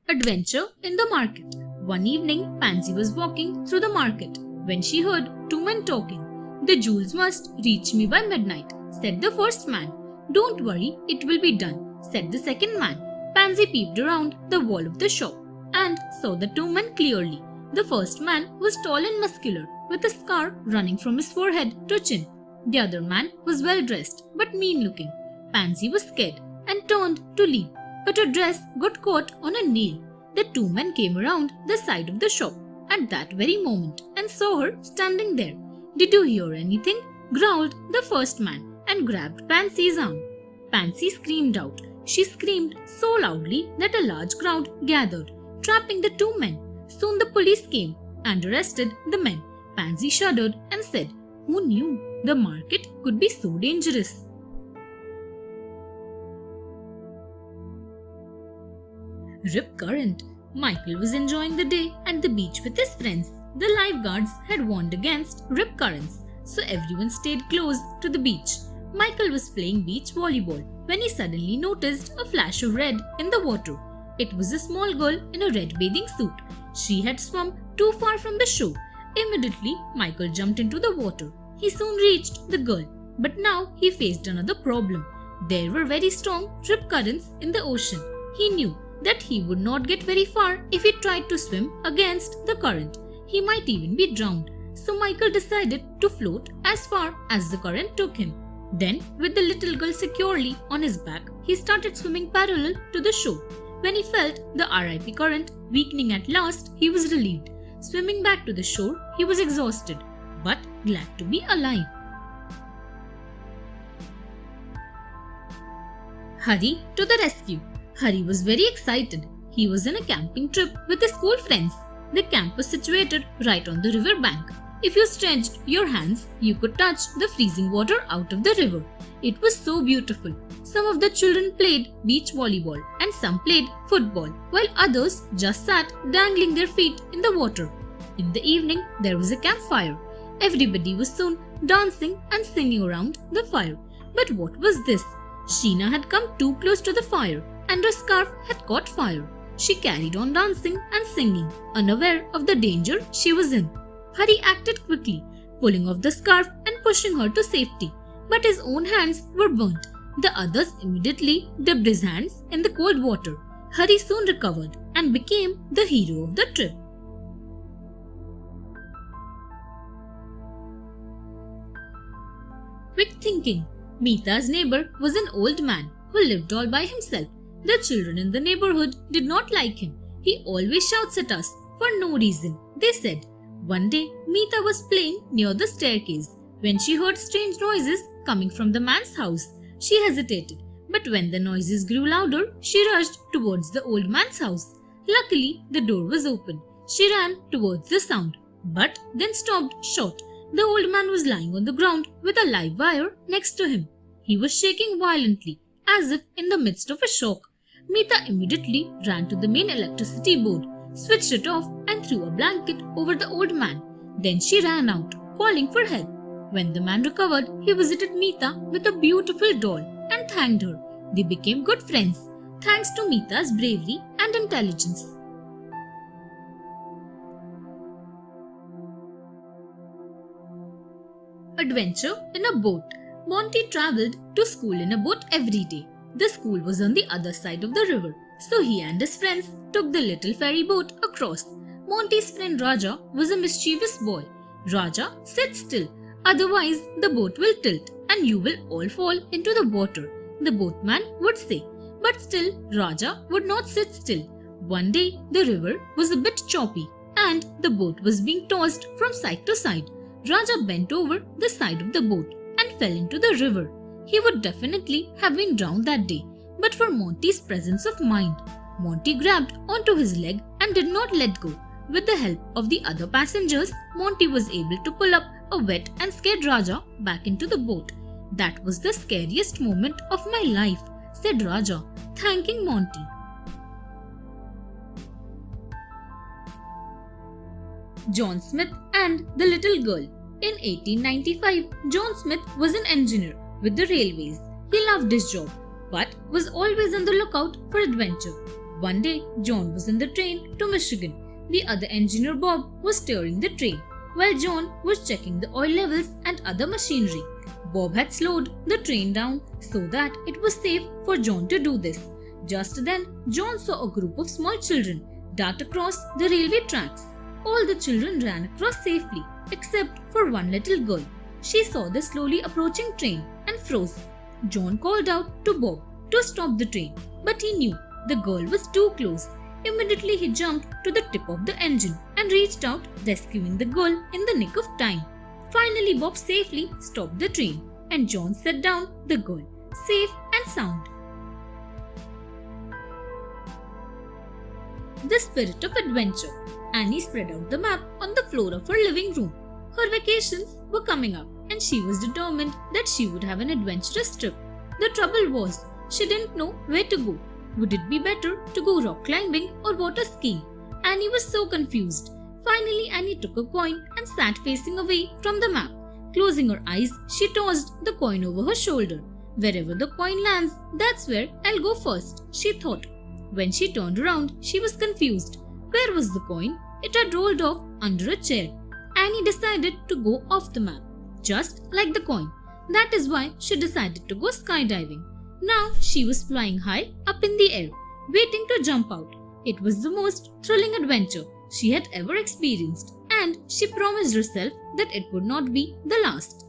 Speaker 1: Adventure in the market. One evening, Pansy was walking through the market when she heard two men talking. "The jewels must reach me by midnight," said the first man. "Don't worry, it will be done," said the second man. Pansy peeped around the wall of the shop and saw the two men clearly. The first man was tall and muscular, with a scar running from his forehead to chin. The other man was well dressed but mean looking. Pansy was scared and turned to leave, but her dress got caught on a nail. The two men came around the side of the shop at that very moment and saw her standing there. "Did you hear anything?" growled the first man and grabbed Pansy's arm. Pansy screamed out. She screamed so loudly that a large crowd gathered, trapping the two men. Soon the police came and arrested the men. Pansy shuddered and said, "Who knew the market could be so dangerous?" Rip Current. Michael was enjoying the day at the beach with his friends. The lifeguards had warned against rip currents, so everyone stayed close to the beach. Michael was playing beach volleyball when he suddenly noticed a flash of red in the water. It was a small girl in a red bathing suit. She had swum too far from the shore. Immediately, Michael jumped into the water. He soon reached the girl, but now he faced another problem. There were very strong rip currents in the ocean. He knew that he would not get very far if he tried to swim against the current. He might even be drowned. So Michael decided to float as far as the current took him. Then, with the little girl securely on his back, he started swimming parallel to the shore. When he felt the RIP current weakening at last, he was relieved. Swimming back to the shore, he was exhausted, but glad to be alive. Hurry to the rescue. Hurry was very excited. He was on a camping trip with his school friends. The camp was situated right on the river bank. If you stretched your hands, you could touch the freezing water out of the river. It was so beautiful. Some of the children played beach volleyball and some played football, while others just sat dangling their feet in the water. In the evening, there was a campfire. Everybody was soon dancing and singing around the fire. But what was this? Sheena had come too close to the fire and her scarf had caught fire. She carried on dancing and singing, unaware of the danger she was in. Hurry acted quickly, pulling off the scarf and pushing her to safety. But his own hands were burnt. The others immediately dipped his hands in the cold water. Hurry soon recovered and became the hero of the trip. Quick thinking. Meeta's neighbor was an old man who lived all by himself. The children in the neighborhood did not like him. He always shouts at us for no reason, they said. One day, Meeta was playing near the staircase when she heard strange noises coming from the man's house. She hesitated, but when the noises grew louder, she rushed towards the old man's house. Luckily, the door was open. She ran towards the sound, but then stopped short. The old man was lying on the ground with a live wire next to him. He was shaking violently, as if in the midst of a shock. Meeta immediately ran to the main electricity board, switched it off and threw a blanket over the old man. Then she ran out, calling for help. When the man recovered, he visited Meeta with a beautiful doll and thanked her. They became good friends, thanks to Meeta's bravery and intelligence. Adventure in a boat. Monty travelled to school in a boat every day. The school was on the other side of the river, so he and his friends took the little ferry boat across. Monty's friend Raja was a mischievous boy. Raja, sit still, otherwise the boat will tilt and you will all fall into the water, the boatman would say. But still, Raja would not sit still. One day, the river was a bit choppy and the boat was being tossed from side to side. Raja bent over the side of the boat and fell into the river. He would definitely have been drowned that day, but for Monty's presence of mind. Monty grabbed onto his leg and did not let go. With the help of the other passengers, Monty was able to pull up a wet and scared Raja back into the boat. That was the scariest moment of my life, said Raja, thanking Monty. John Smith and the Little Girl. In 1895, John Smith was an engineer with the railways. He loved his job, but was always on the lookout for adventure. One day, John was in the train to Michigan. The other engineer, Bob, was steering the train, while John was checking the oil levels and other machinery. Bob had slowed the train down so that it was safe for John to do this. Just then, John saw a group of small children dart across the railway tracks. All the children ran across safely, except for one little girl. She saw the slowly approaching train and froze. John called out to Bob to stop the train, but he knew the girl was too close. Immediately he jumped to the tip of the engine and reached out, rescuing the girl in the nick of time. Finally, Bob safely stopped the train and John set down the girl, safe and sound. The spirit of adventure. Annie spread out the map on the floor of her living room. Her vacations were coming up and she was determined that she would have an adventurous trip. The trouble was, she didn't know where to go. Would it be better to go rock climbing or water skiing? Annie was so confused. Finally, Annie took a coin and sat facing away from the map. Closing her eyes, she tossed the coin over her shoulder. Wherever the coin lands, that's where I'll go first, she thought. When she turned around, she was confused. Where was the coin? It had rolled off under a chair. Annie decided to go off the map, just like the coin. That is why she decided to go skydiving. Now she was flying high up in the air, waiting to jump out. It was the most thrilling adventure she had ever experienced, and she promised herself that it would not be the last.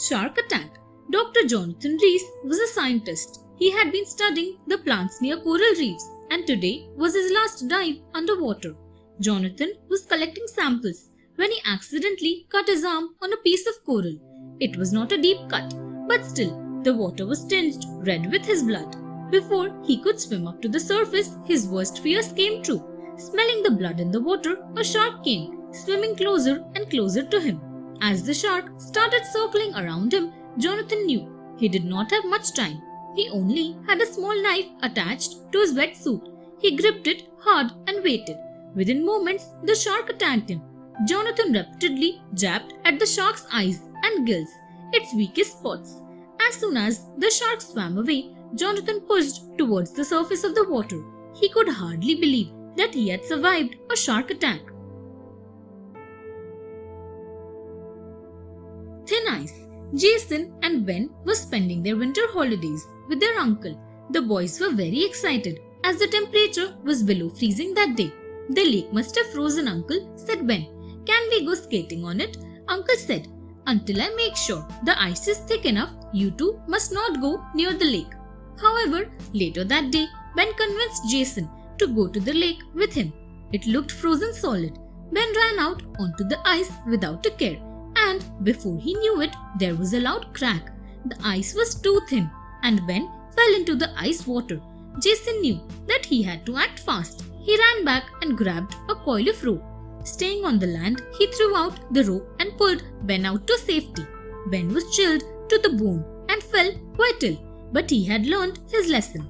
Speaker 1: Shark attack. Dr. Jonathan Rees was a scientist. He had been studying the plants near coral reefs, and today was his last dive underwater. Jonathan was collecting samples when he accidentally cut his arm on a piece of coral. It was not a deep cut, but still, the water was tinged red with his blood. Before he could swim up to the surface, his worst fears came true. Smelling the blood in the water, a shark came, swimming closer and closer to him. As the shark started circling around him, Jonathan knew he did not have much time. He only had a small knife attached to his wetsuit. He gripped it hard and waited. Within moments, the shark attacked him. Jonathan repeatedly jabbed at the shark's eyes and gills, its weakest spots. As soon as the shark swam away, Jonathan pushed towards the surface of the water. He could hardly believe that he had survived a shark attack. Thin ice. Jason and Ben were spending their winter holidays with their uncle. The boys were very excited as the temperature was below freezing that day. The lake must have frozen, Uncle, said Ben. Can we go skating on it? Uncle said, until I make sure the ice is thick enough, you two must not go near the lake. However, later that day, Ben convinced Jason to go to the lake with him. It looked frozen solid. Ben ran out onto the ice without a care, and before he knew it, there was a loud crack. The ice was too thin, and Ben fell into the ice water. Jason knew that he had to act fast. He ran back and grabbed a coil of rope. Staying on the land, he threw out the rope and pulled Ben out to safety. Ben was chilled to the bone and fell quite ill, but he had learned his lesson.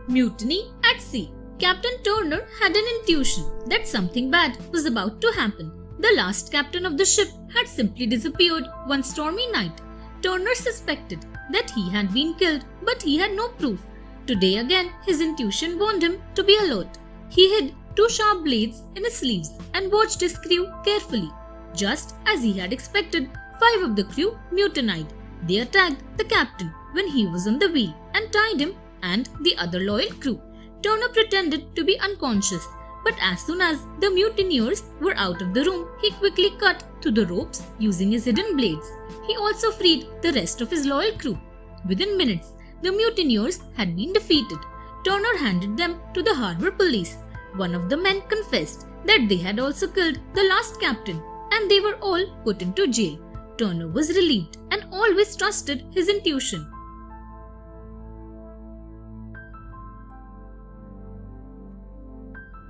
Speaker 1: Mutiny at sea. Captain Turner had an intuition that something bad was about to happen. The last captain of the ship had simply disappeared one stormy night. Turner suspected that he had been killed, but he had no proof. Today again, his intuition warned him to be alert. He hid two sharp blades in his sleeves and watched his crew carefully. Just as he had expected, 5 of the crew mutinied. They attacked the captain when he was on the wheel and tied him and the other loyal crew. Turner pretended to be unconscious, but as soon as the mutineers were out of the room, he quickly cut through the ropes using his hidden blades. He also freed the rest of his loyal crew. Within minutes, the mutineers had been defeated. Turner handed them to the harbor police. One of the men confessed that they had also killed the last captain, and they were all put into jail. Turner was relieved and always trusted his intuition.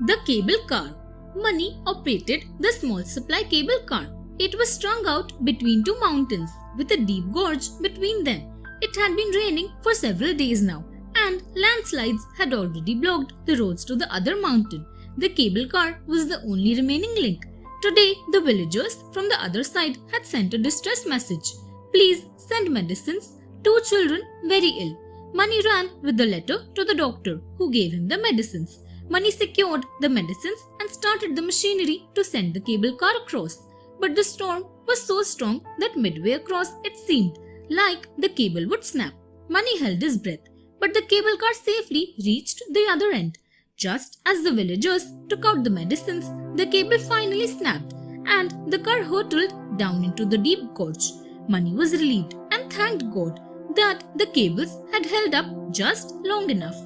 Speaker 1: The cable car. Money operated the small supply cable car. It was strung out between 2 mountains with a deep gorge between them. It had been raining for several days now, and landslides had already blocked the roads to the other mountain. The cable car was the only remaining link. Today, the villagers from the other side had sent a distress message. Please send medicines. 2 children very ill. Money ran with the letter to the doctor, who gave him the medicines. Money secured the medicines and started the machinery to send the cable car across. But the storm was so strong that midway across it seemed like the cable would snap. Money held his breath, but the cable car safely reached the other end. Just as the villagers took out the medicines, the cable finally snapped and the car hurtled down into the deep gorge. Money was relieved and thanked God that the cables had held up just long enough.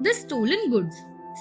Speaker 1: The stolen goods.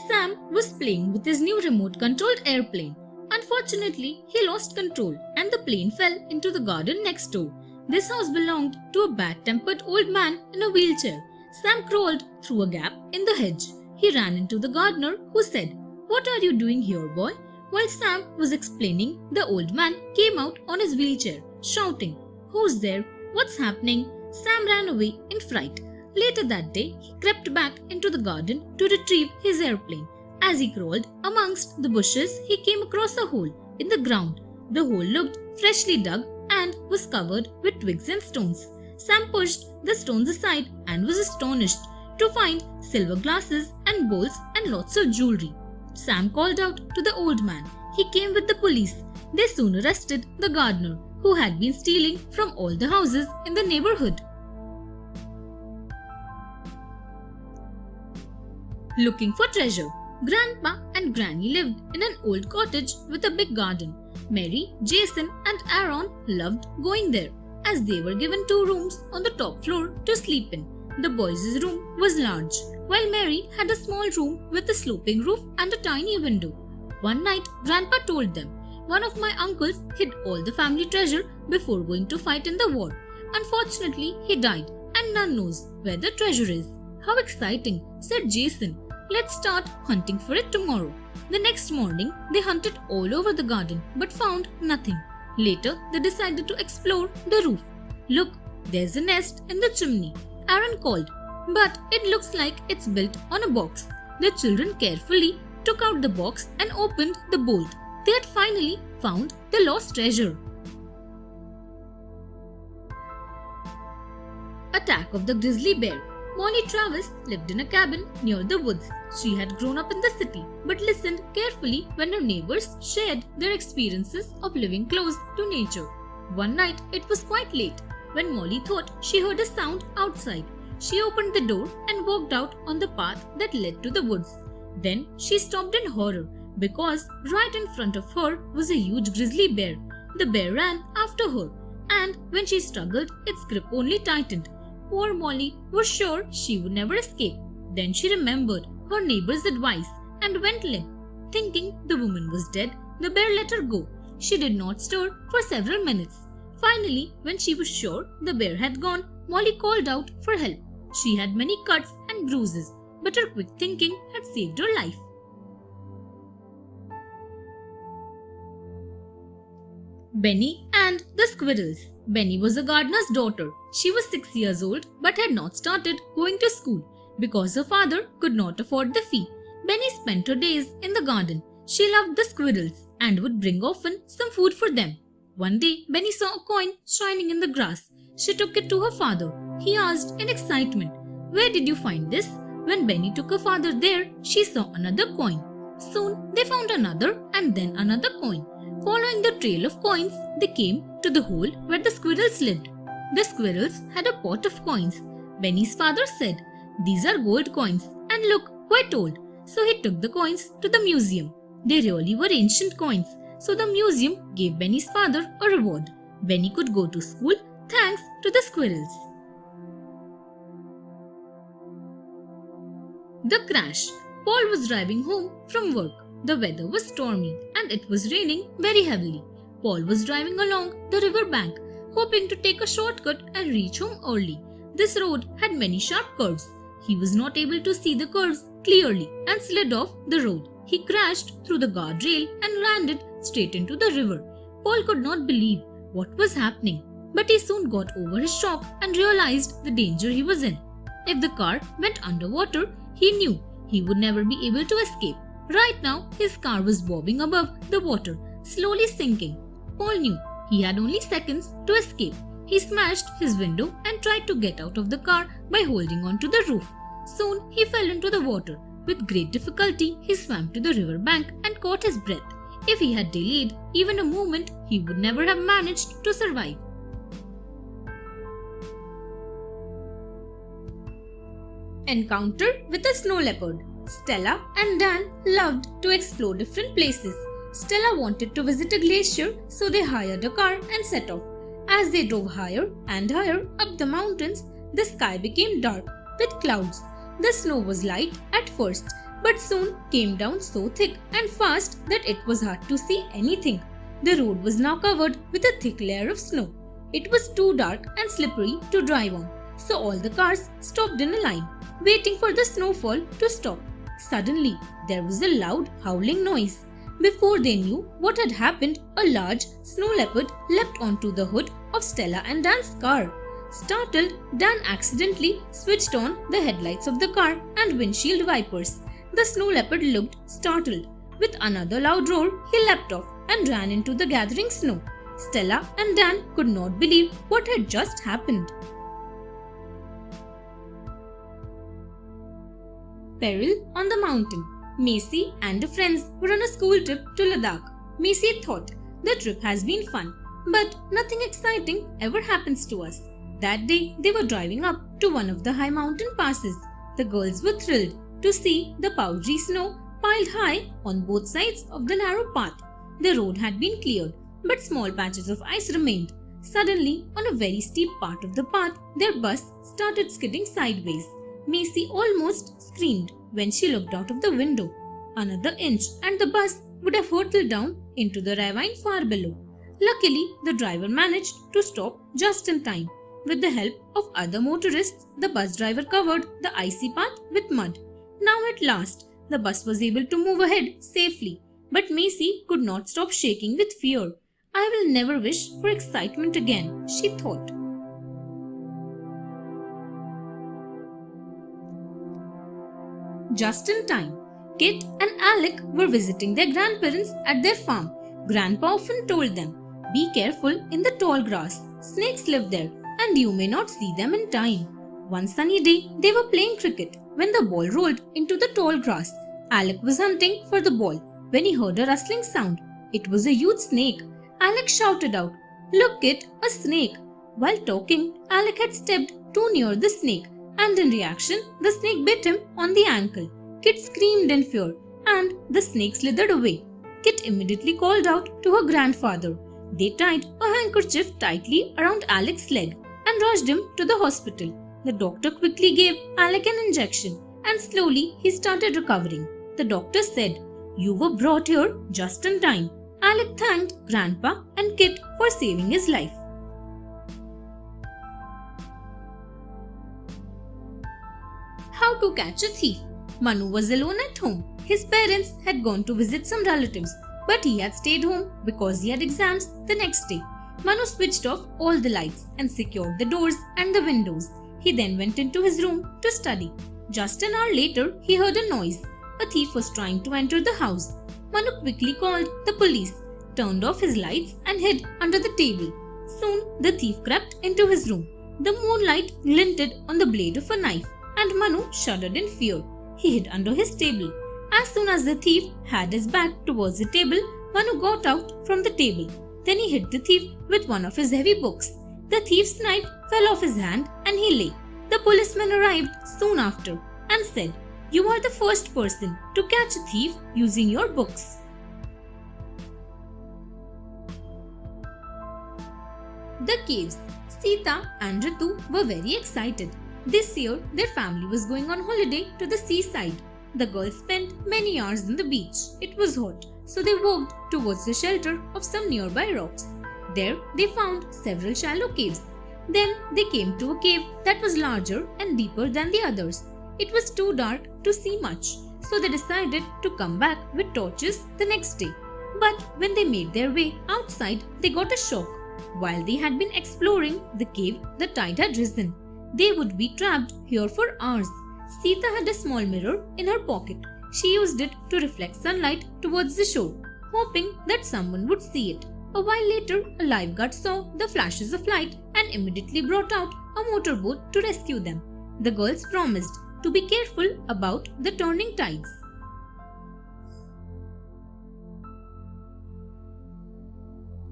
Speaker 1: Sam was playing with his new remote-controlled airplane. Unfortunately, he lost control and the plane fell into the garden next door. This house belonged to a bad-tempered old man in a wheelchair. Sam crawled through a gap in the hedge. He ran into the gardener, who said, "What are you doing here, boy?" While Sam was explaining, the old man came out on his wheelchair, shouting, "Who's there? What's happening?" Sam ran away in fright. Later that day, he crept back into the garden to retrieve his airplane. As he crawled amongst the bushes, he came across a hole in the ground. The hole looked freshly dug and was covered with twigs and stones. Sam pushed the stones aside and was astonished to find silver glasses and bowls and lots of jewelry. Sam called out to the old man. He came with the police. They soon arrested the gardener, who had been stealing from all the houses in the neighborhood. Looking for treasure. Grandpa and Granny lived in an old cottage with a big garden. Mary, Jason and Aaron loved going there, as they were given 2 rooms on the top floor to sleep in. The boys' room was large, while Mary had a small room with a sloping roof and a tiny window. One night, Grandpa told them, "One of my uncles hid all the family treasure before going to fight in the war. Unfortunately, he died and none knows where the treasure is." "How exciting," said Jason. "Let's start hunting for it tomorrow." The next morning, they hunted all over the garden but found nothing. Later, they decided to explore the roof. "Look, there's a nest in the chimney," Aaron called, "but it looks like it's built on a box." The children carefully took out the box and opened the bolt. They had finally found the lost treasure. Attack of the Grizzly Bear. Molly Travis lived in a cabin near the woods. She had grown up in the city but listened carefully when her neighbors shared their experiences of living close to nature. One night, it was quite late when Molly thought she heard a sound outside. She opened the door and walked out on the path that led to the woods. Then she stopped in horror because right in front of her was a huge grizzly bear. The bear ran after her, and when she struggled, its grip only tightened. Poor Molly was sure she would never escape. Then she remembered her neighbor's advice and went limp. Thinking the woman was dead, the bear let her go. She did not stir for several minutes. Finally, when she was sure the bear had gone, Molly called out for help. She had many cuts and bruises, but her quick thinking had saved her life. Benny and the Squirrels. Benny was a gardener's daughter. She was 6 years old but had not started going to school because her father could not afford the fee. Benny spent her days in the garden. She loved the squirrels and would bring often some food for them. One day, Benny saw a coin shining in the grass. She took it to her father. He asked in excitement, "Where did you find this?" When Benny took her father there, she saw another coin. Soon, they found another and then another coin. Following the trail of coins, they came to the hole where the squirrels lived. The squirrels had a pot of coins. Benny's father said, "These are gold coins and look quite old." So he took the coins to the museum. They really were ancient coins, so the museum gave Benny's father a reward. Benny could go to school thanks to the squirrels. The crash. Paul was driving home from work. The weather was stormy and it was raining very heavily. Paul was driving along the river bank, hoping to take a shortcut and reach home early. This road had many sharp curves. He was not able to see the curves clearly and slid off the road. He crashed through the guardrail and landed straight into the river. Paul could not believe what was happening, but he soon got over his shock and realized the danger he was in. If the car went underwater, he knew he would never be able to escape. Right now, his car was bobbing above the water, slowly sinking. Paul knew he had only seconds to escape. He smashed his window and tried to get out of the car by holding onto the roof. Soon he fell into the water. With great difficulty, he swam to the river bank and caught his breath. If he had delayed even a moment, he would never have managed to survive. Encounter with a snow leopard. Stella and Dan loved to explore different places. Stella wanted to visit a glacier, so they hired a car and set off. As they drove higher and higher up the mountains, the sky became dark with clouds. The snow was light at first, but soon came down so thick and fast that it was hard to see anything. The road was now covered with a thick layer of snow. It was too dark and slippery to drive on, so all the cars stopped in a line, waiting for the snowfall to stop. Suddenly, there was a loud howling noise. Before they knew what had happened, a large snow leopard leapt onto the hood of Stella and Dan's car. Startled, Dan accidentally switched on the headlights of the car and windshield wipers. The snow leopard looked startled. With another loud roar, he leapt off and ran into the gathering snow. Stella and Dan could not believe what had just happened. Peril on the mountain. Macy and her friends were on a school trip to Ladakh. Macy thought, the trip has been fun, but nothing exciting ever happens to us. That day, they were driving up to one of the high mountain passes. The girls were thrilled to see the powdery snow piled high on both sides of the narrow path. The road had been cleared, but small patches of ice remained. Suddenly, on a very steep part of the path, their bus started skidding sideways. Macy almost screamed when she looked out of the window. Another inch and the bus would have hurtled down into the ravine far below. Luckily, the driver managed to stop just in time. With the help of other motorists, the bus driver covered the icy path with mud. Now at last, the bus was able to move ahead safely. But Macy could not stop shaking with fear. I will never wish for excitement again, she thought. Just in time, Kit and Alec were visiting their grandparents at their farm. Grandpa often told them, be careful in the tall grass. Snakes live there and you may not see them in time. One sunny day, they were playing cricket when the ball rolled into the tall grass. Alec was hunting for the ball when he heard a rustling sound. It was a huge snake. Alec shouted out, Look Kit, a snake. While talking, Alec had stepped too near the snake, and in reaction, the snake bit him on the ankle. Kit screamed in fear and the snake slithered away. Kit immediately called out to her grandfather. They tied a handkerchief tightly around Alec's leg and rushed him to the hospital. The doctor quickly gave Alec an injection and slowly he started recovering. The doctor said, You were brought here just in time. Alec thanked Grandpa and Kit for saving his life. How to catch a thief. Manu was alone at home. His parents had gone to visit some relatives, but he had stayed home because he had exams the next day. Manu switched off all the lights and secured the doors and the windows. He then went into his room to study. Just an hour later, he heard a noise. A thief was trying to enter the house. Manu quickly called the police, turned off his lights and hid under the table. Soon, the thief crept into his room. The moonlight glinted on the blade of a knife and Manu shuddered in fear. He hid under his table. As soon as the thief had his back towards the table, Manu got out from the table. Then he hit the thief with one of his heavy books. The thief's knife fell off his hand and he lay. The policeman arrived soon after and said, You are the first person to catch a thief using your books. The caves. Sita and Ritu were very excited. This year, their family was going on holiday to the seaside. The girls spent many hours on the beach. It was hot, so they walked towards the shelter of some nearby rocks. There, they found several shallow caves. Then, they came to a cave that was larger and deeper than the others. It was too dark to see much, so they decided to come back with torches the next day. But when they made their way outside, they got a shock. While they had been exploring the cave, the tide had risen. They would be trapped here for hours. Sita had a small mirror in her pocket. She used it to reflect sunlight towards the shore, hoping that someone would see it. A while later, a lifeguard saw the flashes of light and immediately brought out a motorboat to rescue them. The girls promised to be careful about the turning tides.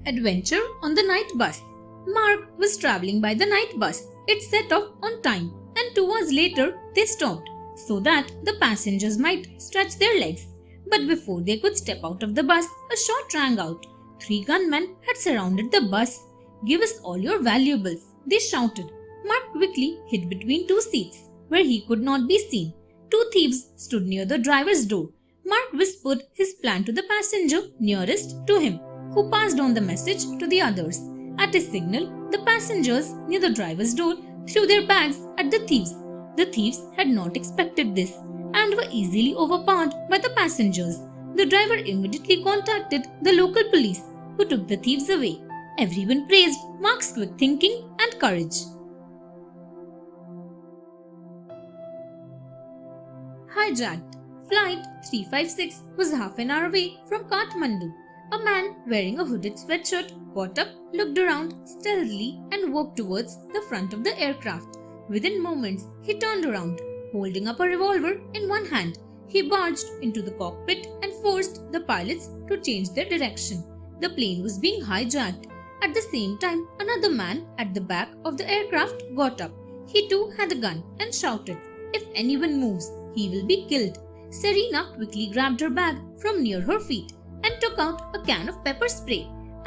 Speaker 1: Adventure on the night bus. Mark was traveling by the night bus. It set off on time, and 2 hours later they stopped so that the passengers might stretch their legs. But before they could step out of the bus, a shot rang out. 3 gunmen had surrounded the bus. "Give us all your valuables," they shouted. Mark quickly hid between 2 seats where he could not be seen. 2 thieves stood near the driver's door. Mark whispered his plan to the passenger nearest to him, who passed on the message to the others. At his signal, the passengers near the driver's door threw their bags at the thieves. The thieves had not expected this and were easily overpowered by the passengers. The driver immediately contacted the local police, who took the thieves away. Everyone praised Mark's quick thinking and courage. Hijacked. Flight 356 was half an hour away from Kathmandu. A man wearing a hooded sweatshirt got up, looked around stealthily, and walked towards the front of the aircraft. Within moments, he turned around, holding up a revolver in one hand. He barged into the cockpit and forced the pilots to change their direction. The plane was being hijacked. At the same time, another man at the back of the aircraft got up. He too had a gun and shouted, "If anyone moves, he will be killed." Serena quickly grabbed her bag from near her feet and took out a can of pepper spray.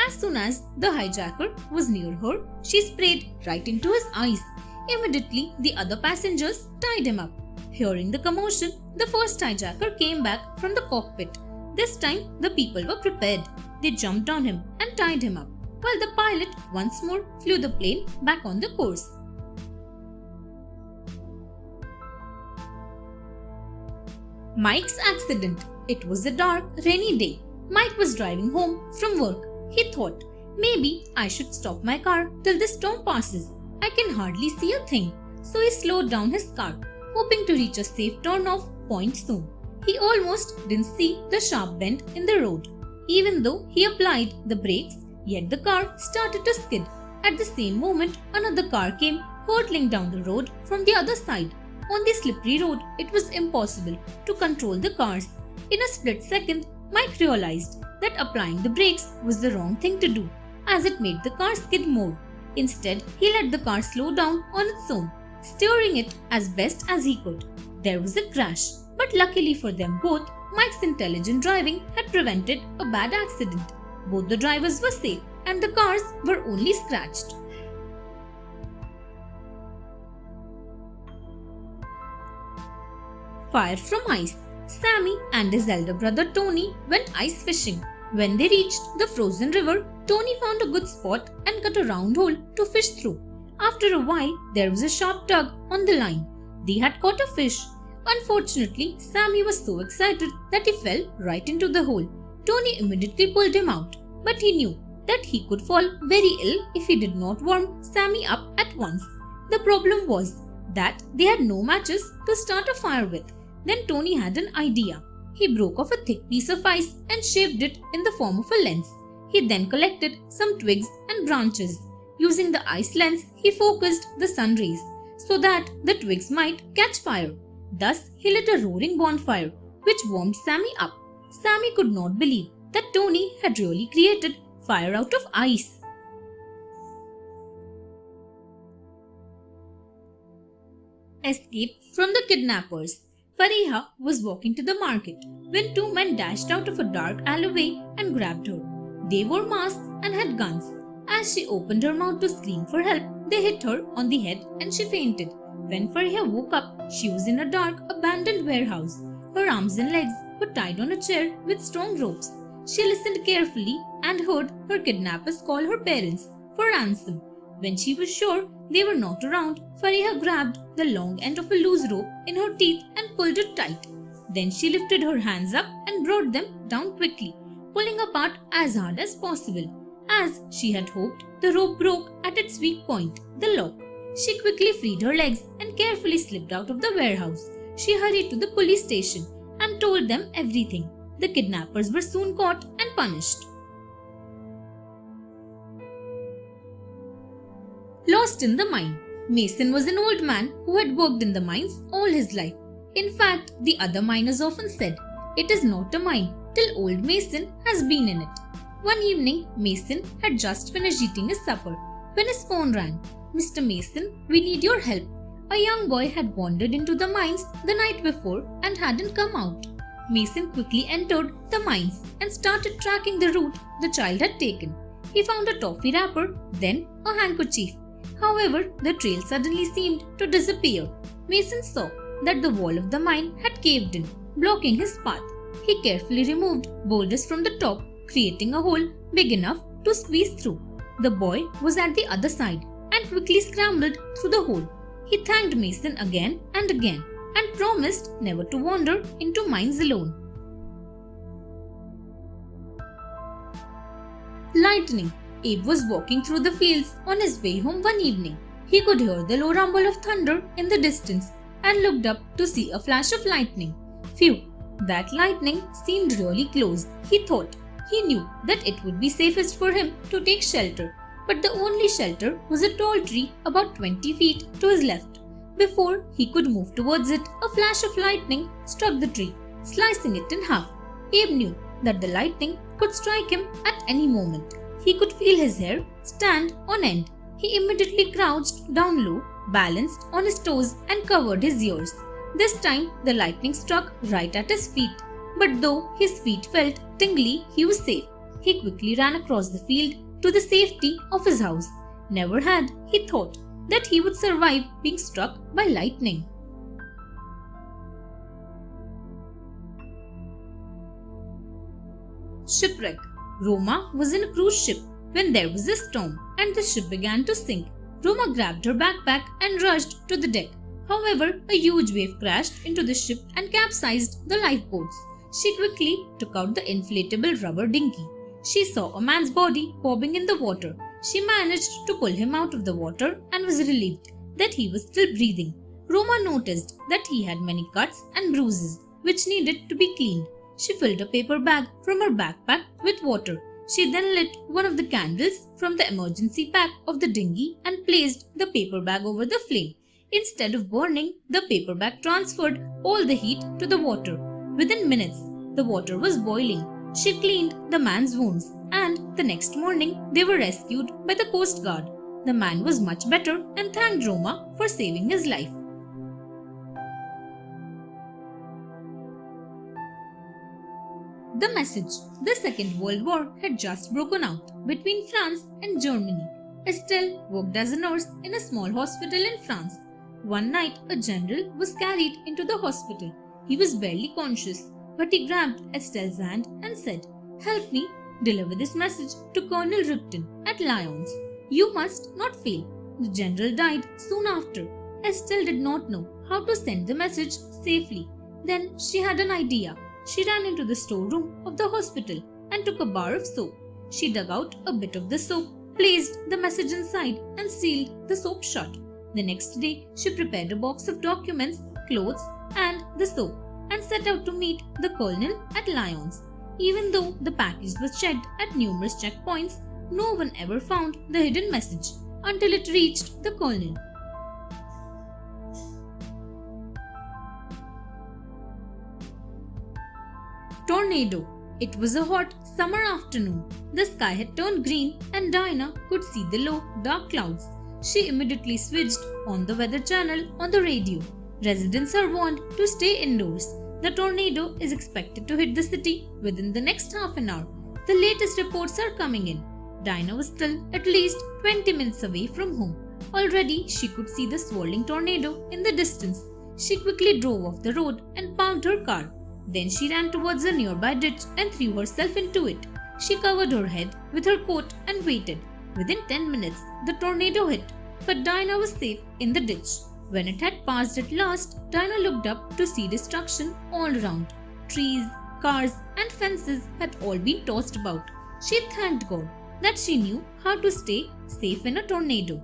Speaker 1: As soon as the hijacker was near her, she sprayed right into his eyes. Immediately, the other passengers tied him up. Hearing the commotion, the first hijacker came back from the cockpit. This time, the people were prepared. They jumped on him and tied him up, while the pilot once more flew the plane back on the course. Mike's accident. It was a dark, rainy day. Mike was driving home from work. He thought, "Maybe I should stop my car till the storm passes. I can hardly see a thing." So he slowed down his car, hoping to reach a safe turn-off point soon. He almost didn't see the sharp bend in the road. Even though he applied the brakes, yet the car started to skid. At the same moment, another car came hurtling down the road from the other side. On the slippery road, it was impossible to control the cars. In a split second, Mike realized that applying the brakes was the wrong thing to do, as it made the car skid more. Instead, he let the car slow down on its own, steering it as best as he could. There was a crash, but luckily for them both, Mike's intelligent driving had prevented a bad accident. Both the drivers were safe and the cars were only scratched. Fire from ice. Sammy and his elder brother Tony went ice fishing. When they reached the frozen river, Tony found a good spot and cut a round hole to fish through. After a while, there was a sharp tug on the line. They had caught a fish. Unfortunately, Sammy was so excited that he fell right into the hole. Tony immediately pulled him out, but he knew that he could fall very ill if he did not warm Sammy up at once. The problem was that they had no matches to start a fire with. Then Tony had an idea. He broke off a thick piece of ice and shaped it in the form of a lens. He then collected some twigs and branches. Using the ice lens, he focused the sun rays so that the twigs might catch fire. Thus, he lit a roaring bonfire, which warmed Sammy up. Sammy could not believe that Tony had really created fire out of ice. Escape from the kidnappers. Fariha was walking to the market when 2 men dashed out of a dark alleyway and grabbed her. They wore masks and had guns. As she opened her mouth to scream for help, they hit her on the head and she fainted. When Fariha woke up, she was in a dark, abandoned warehouse. Her arms and legs were tied on a chair with strong ropes. She listened carefully and heard her kidnappers call her parents for ransom. When she was sure they were not around, Fariha grabbed the long end of a loose rope in her teeth and pulled it tight. Then she lifted her hands up and brought them down quickly, pulling apart as hard as possible. As she had hoped, the rope broke at its weak point, the lock. She quickly freed her legs and carefully slipped out of the warehouse. She hurried to the police station and told them everything. The kidnappers were soon caught and punished. Lost in the mine. Mason was an old man who had worked in the mines all his life. In fact, the other miners often said, "It is not a mine till old Mason has been in it." One evening, Mason had just finished eating his supper when his phone rang. "Mr. Mason, we need your help." A young boy had wandered into the mines the night before and hadn't come out. Mason quickly entered the mines and started tracking the route the child had taken. He found a toffee wrapper, then a handkerchief. However, the trail suddenly seemed to disappear. Mason saw that the wall of the mine had caved in, blocking his path. He carefully removed boulders from the top, creating a hole big enough to squeeze through. The boy was at the other side and quickly scrambled through the hole. He thanked Mason again and again and promised never to wander into mines alone. Lightning. Abe was walking through the fields on his way home one evening. He could hear the low rumble of thunder in the distance and looked up to see a flash of lightning. Phew, that lightning seemed really close, he thought. He knew that it would be safest for him to take shelter, but the only shelter was a tall tree about 20 feet to his left. Before he could move towards it, a flash of lightning struck the tree, slicing it in half. Abe knew that the lightning could strike him at any moment. He could feel his hair stand on end. He immediately crouched down low, balanced on his toes and covered his ears. This time the lightning struck right at his feet. But though his feet felt tingly, he was safe. He quickly ran across the field to the safety of his house. Never had he thought that he would survive being struck by lightning. Shipwreck. Roma was in a cruise ship when there was a storm and the ship began to sink. Roma grabbed her backpack and rushed to the deck. However, a huge wave crashed into the ship and capsized the lifeboats. She quickly took out the inflatable rubber dinghy. She saw a man's body bobbing in the water. She managed to pull him out of the water and was relieved that he was still breathing. Roma noticed that he had many cuts and bruises which needed to be cleaned. She filled a paper bag from her backpack with water. She then lit one of the candles from the emergency pack of the dinghy and placed the paper bag over the flame. Instead of burning, the paper bag transferred all the heat to the water. Within minutes, the water was boiling. She cleaned the man's wounds and the next morning they were rescued by the Coast Guard. The man was much better and thanked Roma for saving his life. The message. The Second World War had just broken out between France and Germany. Estelle worked as a nurse in a small hospital in France. One night, a general was carried into the hospital. He was barely conscious, but he grabbed Estelle's hand and said, "Help me deliver this message to Colonel Ripton at Lyons. You must not fail." The general died soon after. Estelle did not know how to send the message safely. Then she had an idea. She ran into the storeroom of the hospital and took a bar of soap. She dug out a bit of the soap, placed the message inside and sealed the soap shut. The next day, she prepared a box of documents, clothes and the soap and set out to meet the colonel at Lyons. Even though the package was checked at numerous checkpoints, no one ever found the hidden message until it reached the colonel. Tornado. It was a hot summer afternoon. The sky had turned green and Dinah could see the low, dark clouds. She immediately switched on the weather channel on the radio. Residents are warned to stay indoors. The tornado is expected to hit the city within the next half an hour. The latest reports are coming in. Dinah was still at least 20 minutes away from home. Already she could see the swirling tornado in the distance. She quickly drove off the road and parked her car. Then she ran towards a nearby ditch and threw herself into it. She covered her head with her coat and waited. Within 10 minutes, the tornado hit, but Dinah was safe in the ditch. When it had passed at last, Dinah looked up to see destruction all around. Trees, cars, and fences had all been tossed about. She thanked God that she knew how to stay safe in a tornado.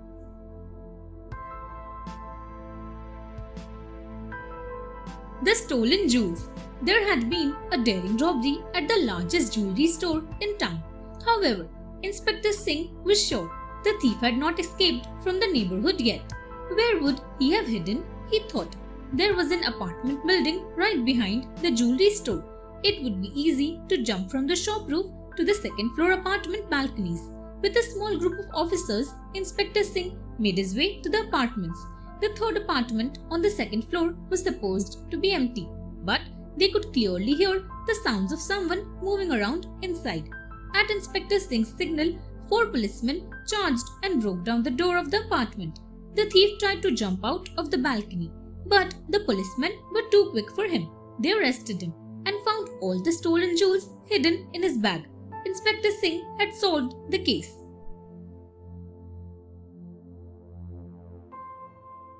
Speaker 1: The stolen jewels. There had been a daring robbery at the largest jewelry store in town. However, Inspector Singh was sure The thief had not escaped from the neighborhood yet. Where would he have hidden? He thought. There was an apartment building right behind the jewelry store. It would be easy to jump from the shop roof to the second floor apartment balconies. With a small group of officers, Inspector Singh made his way to the apartments. The third apartment on the second floor was supposed to be empty, but they could clearly hear the sounds of someone moving around inside. At Inspector Singh's signal, 4 policemen charged and broke down the door of the apartment. The thief tried to jump out of the balcony, but the policemen were too quick for him. They arrested him and found all the stolen jewels hidden in his bag. Inspector Singh had solved the case.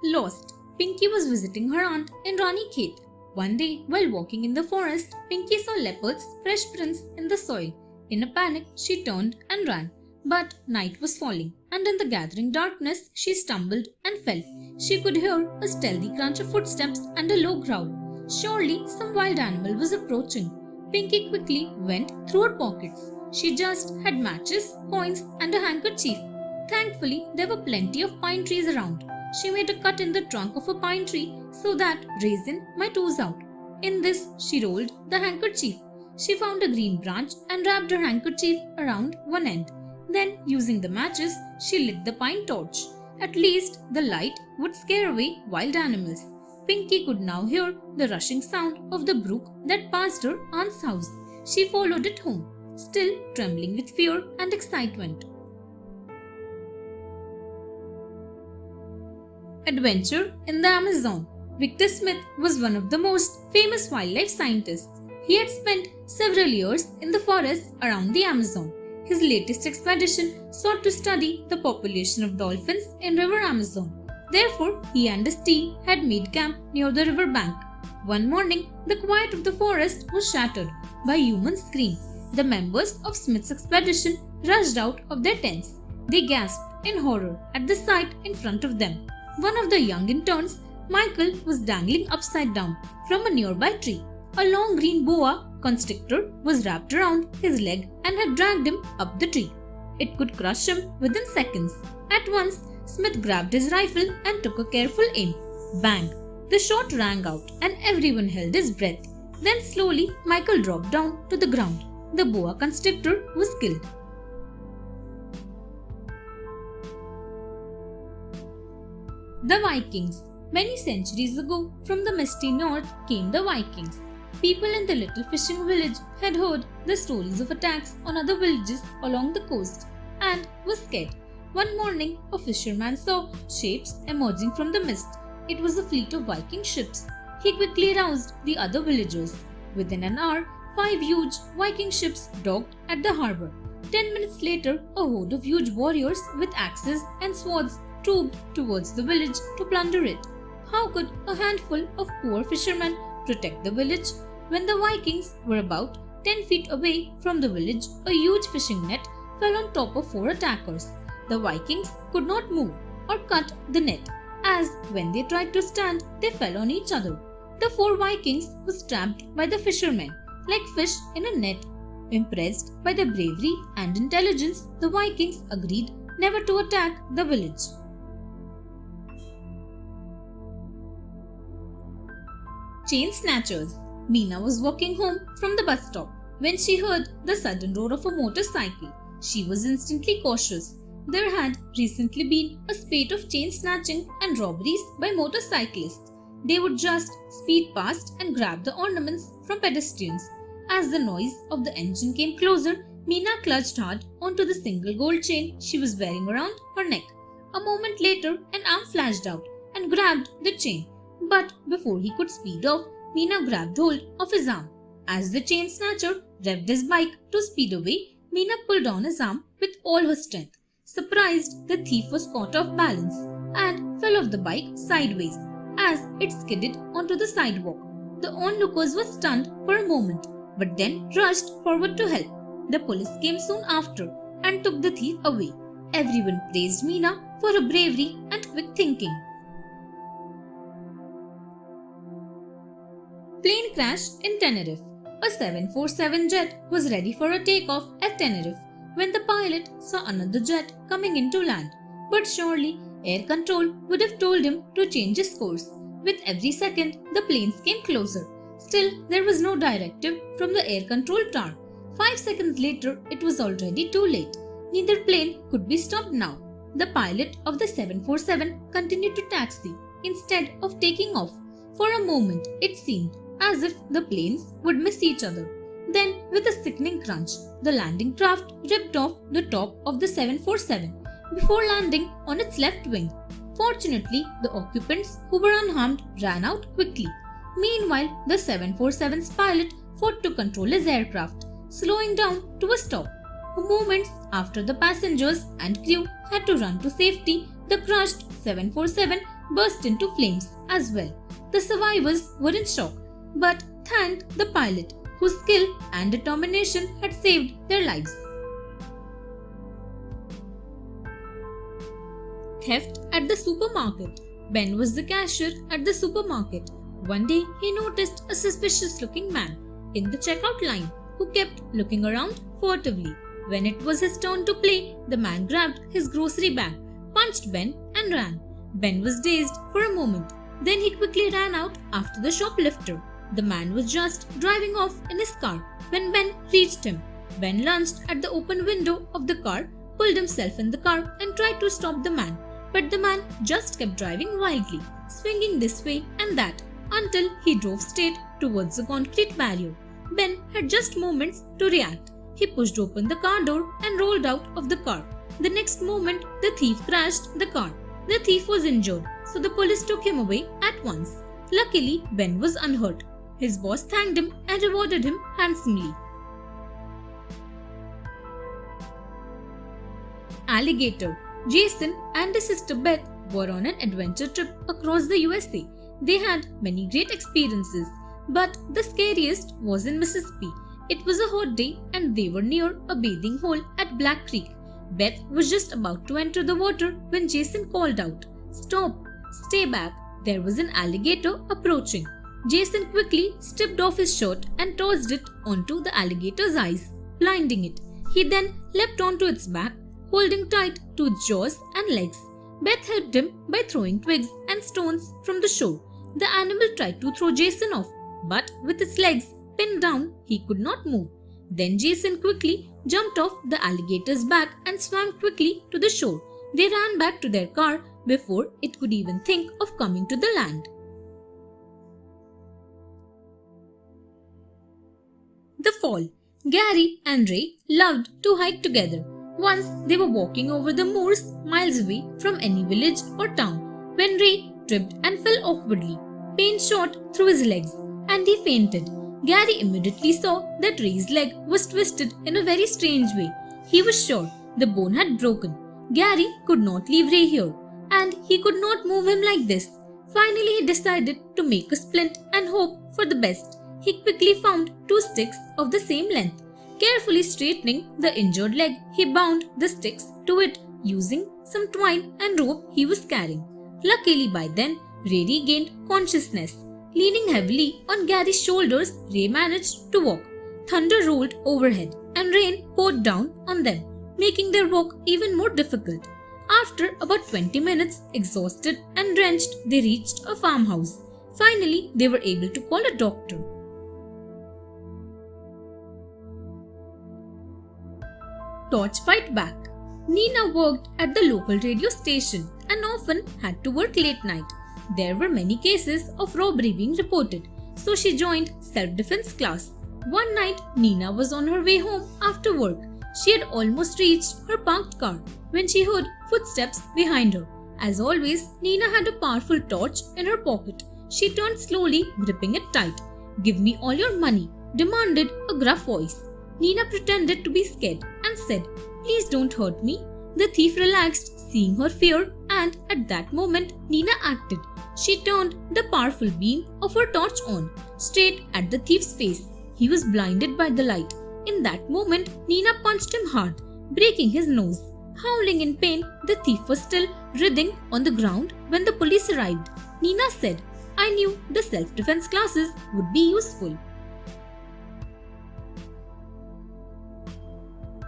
Speaker 1: Lost. Pinky was visiting her aunt in Rani Khet. One day, while walking in the forest, Pinky saw leopards' fresh prints in the soil. In a panic, she turned and ran. But night was falling, and in the gathering darkness, she stumbled and fell. She could hear a stealthy crunch of footsteps and a low growl. Surely some wild animal was approaching. Pinky quickly went through her pockets. She just had matches, coins, and a handkerchief. Thankfully, there were plenty of pine trees around. She made a cut in the trunk of a pine tree so that resin might ooze out. In this, she rolled the handkerchief. She found a green branch and wrapped her handkerchief around one end. Then, using the matches, she lit the pine torch. At least, the light would scare away wild animals. Pinky could now hear the rushing sound of the brook that passed her aunt's house. She followed it home, still trembling with fear and excitement. Adventure in the Amazon. Victor Smith was one of the most famous wildlife scientists. He had spent several years in the forests around the Amazon. His latest expedition sought to study the population of dolphins in River Amazon. Therefore, he and his team had made camp near the river bank. One morning, the quiet of the forest was shattered by a human scream. The members of Smith's expedition rushed out of their tents. They gasped in horror at the sight in front of them. One of the young interns, Michael, was dangling upside down from a nearby tree. A long green boa constrictor was wrapped around his leg and had dragged him up the tree. It could crush him within seconds. At once, Smith grabbed his rifle and took a careful aim. Bang! The shot rang out and everyone held his breath. Then slowly, Michael dropped down to the ground. The boa constrictor was killed. The Vikings. Many centuries ago, from the misty north came the Vikings. People in the little fishing village had heard the stories of attacks on other villages along the coast and were scared. One morning, a fisherman saw shapes emerging from the mist. It was a fleet of Viking ships. He quickly roused the other villagers. Within an hour, 5 huge Viking ships docked at the harbor. 10 minutes later, a horde of huge warriors with axes and swords trooped towards the village to plunder it. How could a handful of poor fishermen protect the village? When the Vikings were about 10 feet away from the village, a huge fishing net fell on top of 4 attackers. The Vikings could not move or cut the net, as when they tried to stand, they fell on each other. The 4 Vikings were trapped by the fishermen, like fish in a net. Impressed by their bravery and intelligence, the Vikings agreed never to attack the village. Chain snatchers. Meena was walking home from the bus stop when she heard the sudden roar of a motorcycle. She was instantly cautious. There had recently been a spate of chain snatching and robberies by motorcyclists. They would just speed past and grab the ornaments from pedestrians. As the noise of the engine came closer, Meena clutched hard onto the single gold chain she was wearing around her neck. A moment later, an arm flashed out and grabbed the chain. But before he could speed off, Meena grabbed hold of his arm. As the chain snatcher revved his bike to speed away, Meena pulled on his arm with all her strength. Surprised, the thief was caught off balance and fell off the bike sideways as it skidded onto the sidewalk. The onlookers were stunned for a moment, but then rushed forward to help. The police came soon after and took the thief away. Everyone praised Meena for her bravery and quick thinking. Plane crash in Tenerife. A 747 jet was ready for a takeoff at Tenerife when the pilot saw another jet coming into land. But surely, air control would have told him to change his course. With every second, the planes came closer. Still, there was no directive from the air control tower. 5 seconds later, it was already too late. Neither plane could be stopped now. The pilot of the 747 continued to taxi instead of taking off. For a moment, it seemed as if the planes would miss each other. Then, with a sickening crunch, the landing craft ripped off the top of the 747 before landing on its left wing. Fortunately, the occupants who were unharmed ran out quickly. Meanwhile, the 747's pilot fought to control his aircraft, slowing down to a stop. Moments after the passengers and crew had to run to safety, the crushed 747 burst into flames as well. The survivors were in shock, but thanked the pilot, whose skill and determination had saved their lives. Theft at the supermarket. Ben was the cashier at the supermarket. One day, he noticed a suspicious-looking man in the checkout line who kept looking around furtively. When it was his turn to play, the man grabbed his grocery bag, punched Ben and ran. Ben was dazed for a moment. Then he quickly ran out after the shoplifter. The man was just driving off in his car when Ben reached him. Ben lunged at the open window of the car, pulled himself in the car and tried to stop the man. But the man just kept driving wildly, swinging this way and that until he drove straight towards a concrete barrier. Ben had just moments to react. He pushed open the car door and rolled out of the car. The next moment, the thief crashed the car. The thief was injured, so the police took him away at once. Luckily, Ben was unhurt. His boss thanked him and rewarded him handsomely. Alligator. Jason and his sister Beth were on an adventure trip across the USA. They had many great experiences, but the scariest was in Mississippi. It was a hot day and they were near a bathing hole at Black Creek. Beth was just about to enter the water when Jason called out, "Stop! Stay back! There was an alligator approaching." Jason quickly stripped off his shirt and tossed it onto the alligator's eyes, blinding it. He then leapt onto its back, holding tight to its jaws and legs. Beth helped him by throwing twigs and stones from the shore. The animal tried to throw Jason off, but with its legs pinned down, he could not move. Then Jason quickly jumped off the alligator's back and swam quickly to the shore. They ran back to their car before it could even think of coming to the land. The fall. Gary and Ray loved to hike together. Once they were walking over the moors miles away from any village or town when Ray tripped and fell awkwardly. Pain shot through his legs and he fainted. Gary immediately saw that Ray's leg was twisted in a very strange way. He was sure the bone had broken. Gary could not leave Ray here, and he could not move him like this. Finally, he decided to make a splint and hope for the best. He quickly found 2 sticks of the same length. Carefully straightening the injured leg, he bound the sticks to it using some twine and rope he was carrying. Luckily, by then, Ray regained consciousness. Leaning heavily on Gary's shoulders, Ray managed to walk. Thunder rolled overhead and rain poured down on them, making their walk even more difficult. After about 20 minutes, exhausted and drenched, they reached a farmhouse. Finally, they were able to call a doctor. Torch fight back. Nina worked at the local radio station and often had to work late night. There were many cases of robbery being reported, so she joined self-defense class. One night, Nina was on her way home after work. She had almost reached her parked car when she heard footsteps behind her. As always, Nina had a powerful torch in her pocket. She turned slowly, gripping it tight. "Give me all your money," demanded a gruff voice. Nina pretended to be scared and said, "Please don't hurt me." The thief relaxed, seeing her fear, and at that moment, Nina acted. She turned the powerful beam of her torch on, straight at the thief's face. He was blinded by the light. In that moment, Nina punched him hard, breaking his nose. Howling in pain, the thief was still writhing on the ground when the police arrived. Nina said, "I knew the self-defense classes would be useful."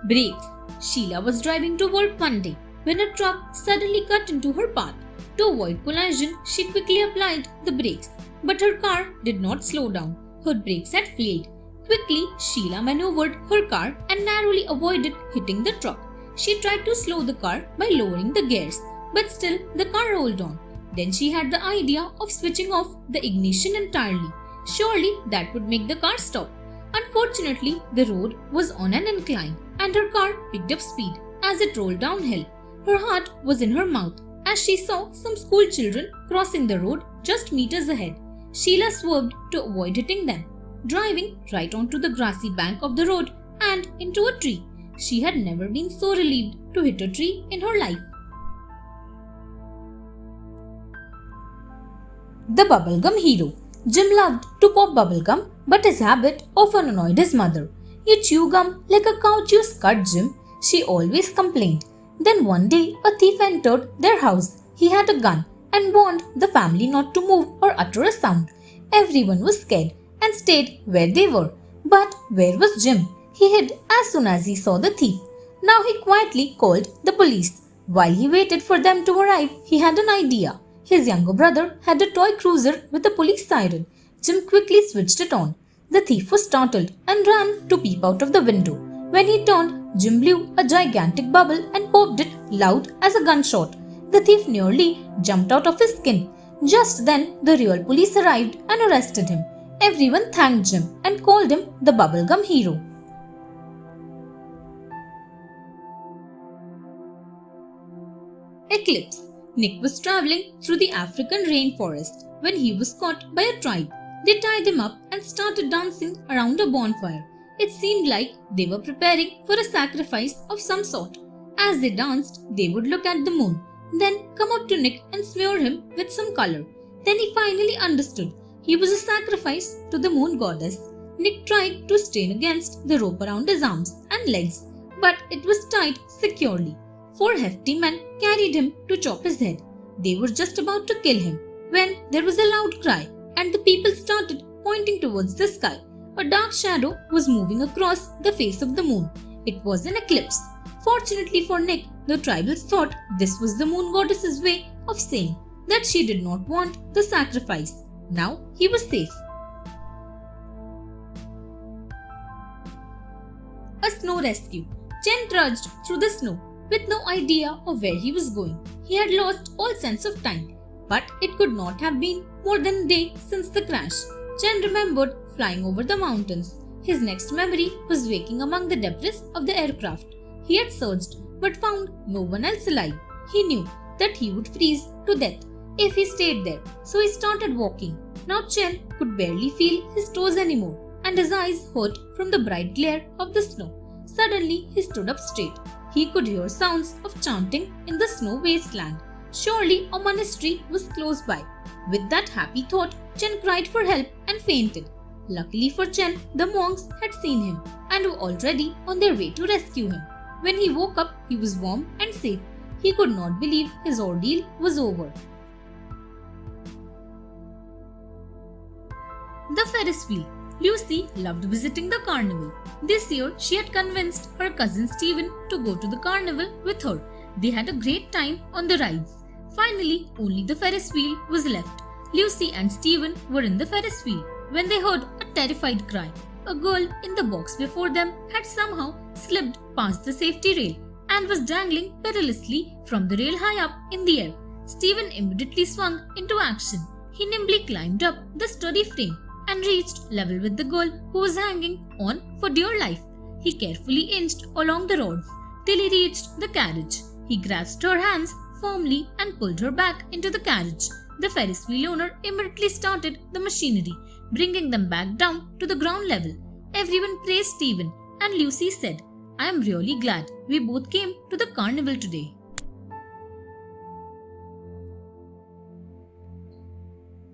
Speaker 1: Brakes. Sheila was driving to work one day when a truck suddenly cut into her path. To avoid collision, she quickly applied the brakes, but her car did not slow down. Her brakes had failed. Quickly, Sheila maneuvered her car and narrowly avoided hitting the truck. She tried to slow the car by lowering the gears, but still the car rolled on. Then she had the idea of switching off the ignition entirely. Surely that would make the car stop. Unfortunately, the road was on an incline and her car picked up speed as it rolled downhill. Her heart was in her mouth as she saw some school children crossing the road just meters ahead. Sheila swerved to avoid hitting them, driving right onto the grassy bank of the road and into a tree. She had never been so relieved to hit a tree in her life. The Bubblegum Hero. Jim loved to pop bubblegum, but his habit often annoyed his mother. "You chew gum like a cow chews cud, Jim," she always complained. Then one day, a thief entered their house. He had a gun and warned the family not to move or utter a sound. Everyone was scared and stayed where they were. But where was Jim? He hid as soon as he saw the thief. Now he quietly called the police. While he waited for them to arrive, he had an idea. His younger brother had a toy cruiser with a police siren. Jim quickly switched it on. The thief was startled and ran to peep out of the window. When he turned, Jim blew a gigantic bubble and popped it loud as a gunshot. The thief nearly jumped out of his skin. Just then, the real police arrived and arrested him. Everyone thanked Jim and called him the Bubblegum Hero. Eclipse. Nick was traveling through the African rainforest when he was caught by a tribe. They tied him up and started dancing around a bonfire. It seemed like they were preparing for a sacrifice of some sort. As they danced, they would look at the moon, then come up to Nick and smear him with some color. Then he finally understood. He was a sacrifice to the moon goddess. Nick tried to strain against the rope around his arms and legs, but it was tied securely. 4 hefty men carried him to chop his head. They were just about to kill him when there was a loud cry and the people started pointing towards the sky. A dark shadow was moving across the face of the moon. It was an eclipse. Fortunately for Nick, the tribals thought this was the moon goddess's way of saying that she did not want the sacrifice. Now he was safe. A snow rescue. Chen trudged through the snow with no idea of where he was going. He had lost all sense of time, but it could not have been more than a day since the crash. Chen remembered flying over the mountains. His next memory was waking among the debris of the aircraft. He had searched but found no one else alive. He knew that he would freeze to death if he stayed there, so he started walking. Now Chen could barely feel his toes anymore, and his eyes hurt from the bright glare of the snow. Suddenly he stood up straight. He could hear sounds of chanting in the snow wasteland. Surely a monastery was close by. With that happy thought, Chen cried for help and fainted. Luckily for Chen, the monks had seen him and were already on their way to rescue him. When he woke up, he was warm and safe. He could not believe his ordeal was over. The Ferris wheel. Lucy loved visiting the carnival. This year, she had convinced her cousin Stephen to go to the carnival with her. They had a great time on the rides. Finally, only the Ferris wheel was left. Lucy and Stephen were in the Ferris wheel when they heard a terrified cry. A girl in the box before them had somehow slipped past the safety rail and was dangling perilously from the rail high up in the air. Stephen immediately swung into action. He nimbly climbed up the sturdy frame and reached level with the girl who was hanging on for dear life. He carefully inched along the rods till he reached the carriage. He grasped her hands firmly and pulled her back into the carriage. The Ferris wheel owner immediately started the machinery, bringing them back down to the ground level. Everyone praised Stephen, and Lucy said, "I am really glad we both came to the carnival today."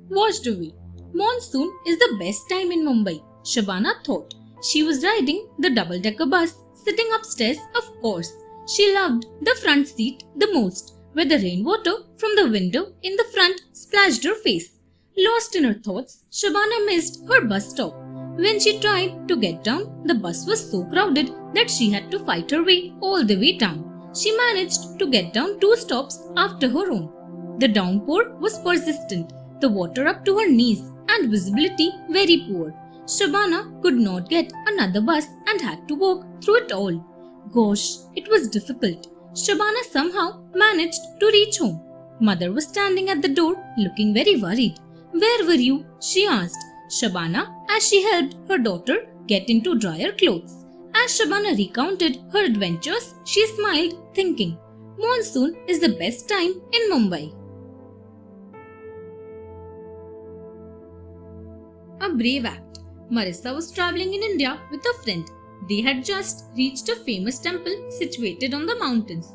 Speaker 1: Watched away. Monsoon is the best time in Mumbai, Shabana thought. She was riding the double-decker bus, sitting upstairs, of course. She loved the front seat the most, where the rainwater from the window in the front splashed her face. Lost in her thoughts, Shabana missed her bus stop. When she tried to get down, the bus was so crowded that she had to fight her way all the way down. She managed to get down 2 stops after her own. The downpour was persistent, the water up to her knees, and visibility very poor. Shabana could not get another bus and had to walk through it all. Gosh, it was difficult. Shabana somehow managed to reach home. Mother was standing at the door looking very worried. "Where were you?" she asked Shabana as she helped her daughter get into drier clothes. As Shabana recounted her adventures, she smiled, thinking, "Monsoon is the best time in Mumbai." A brave act. Marissa was traveling in India with a friend. They had just reached a famous temple situated on the mountains.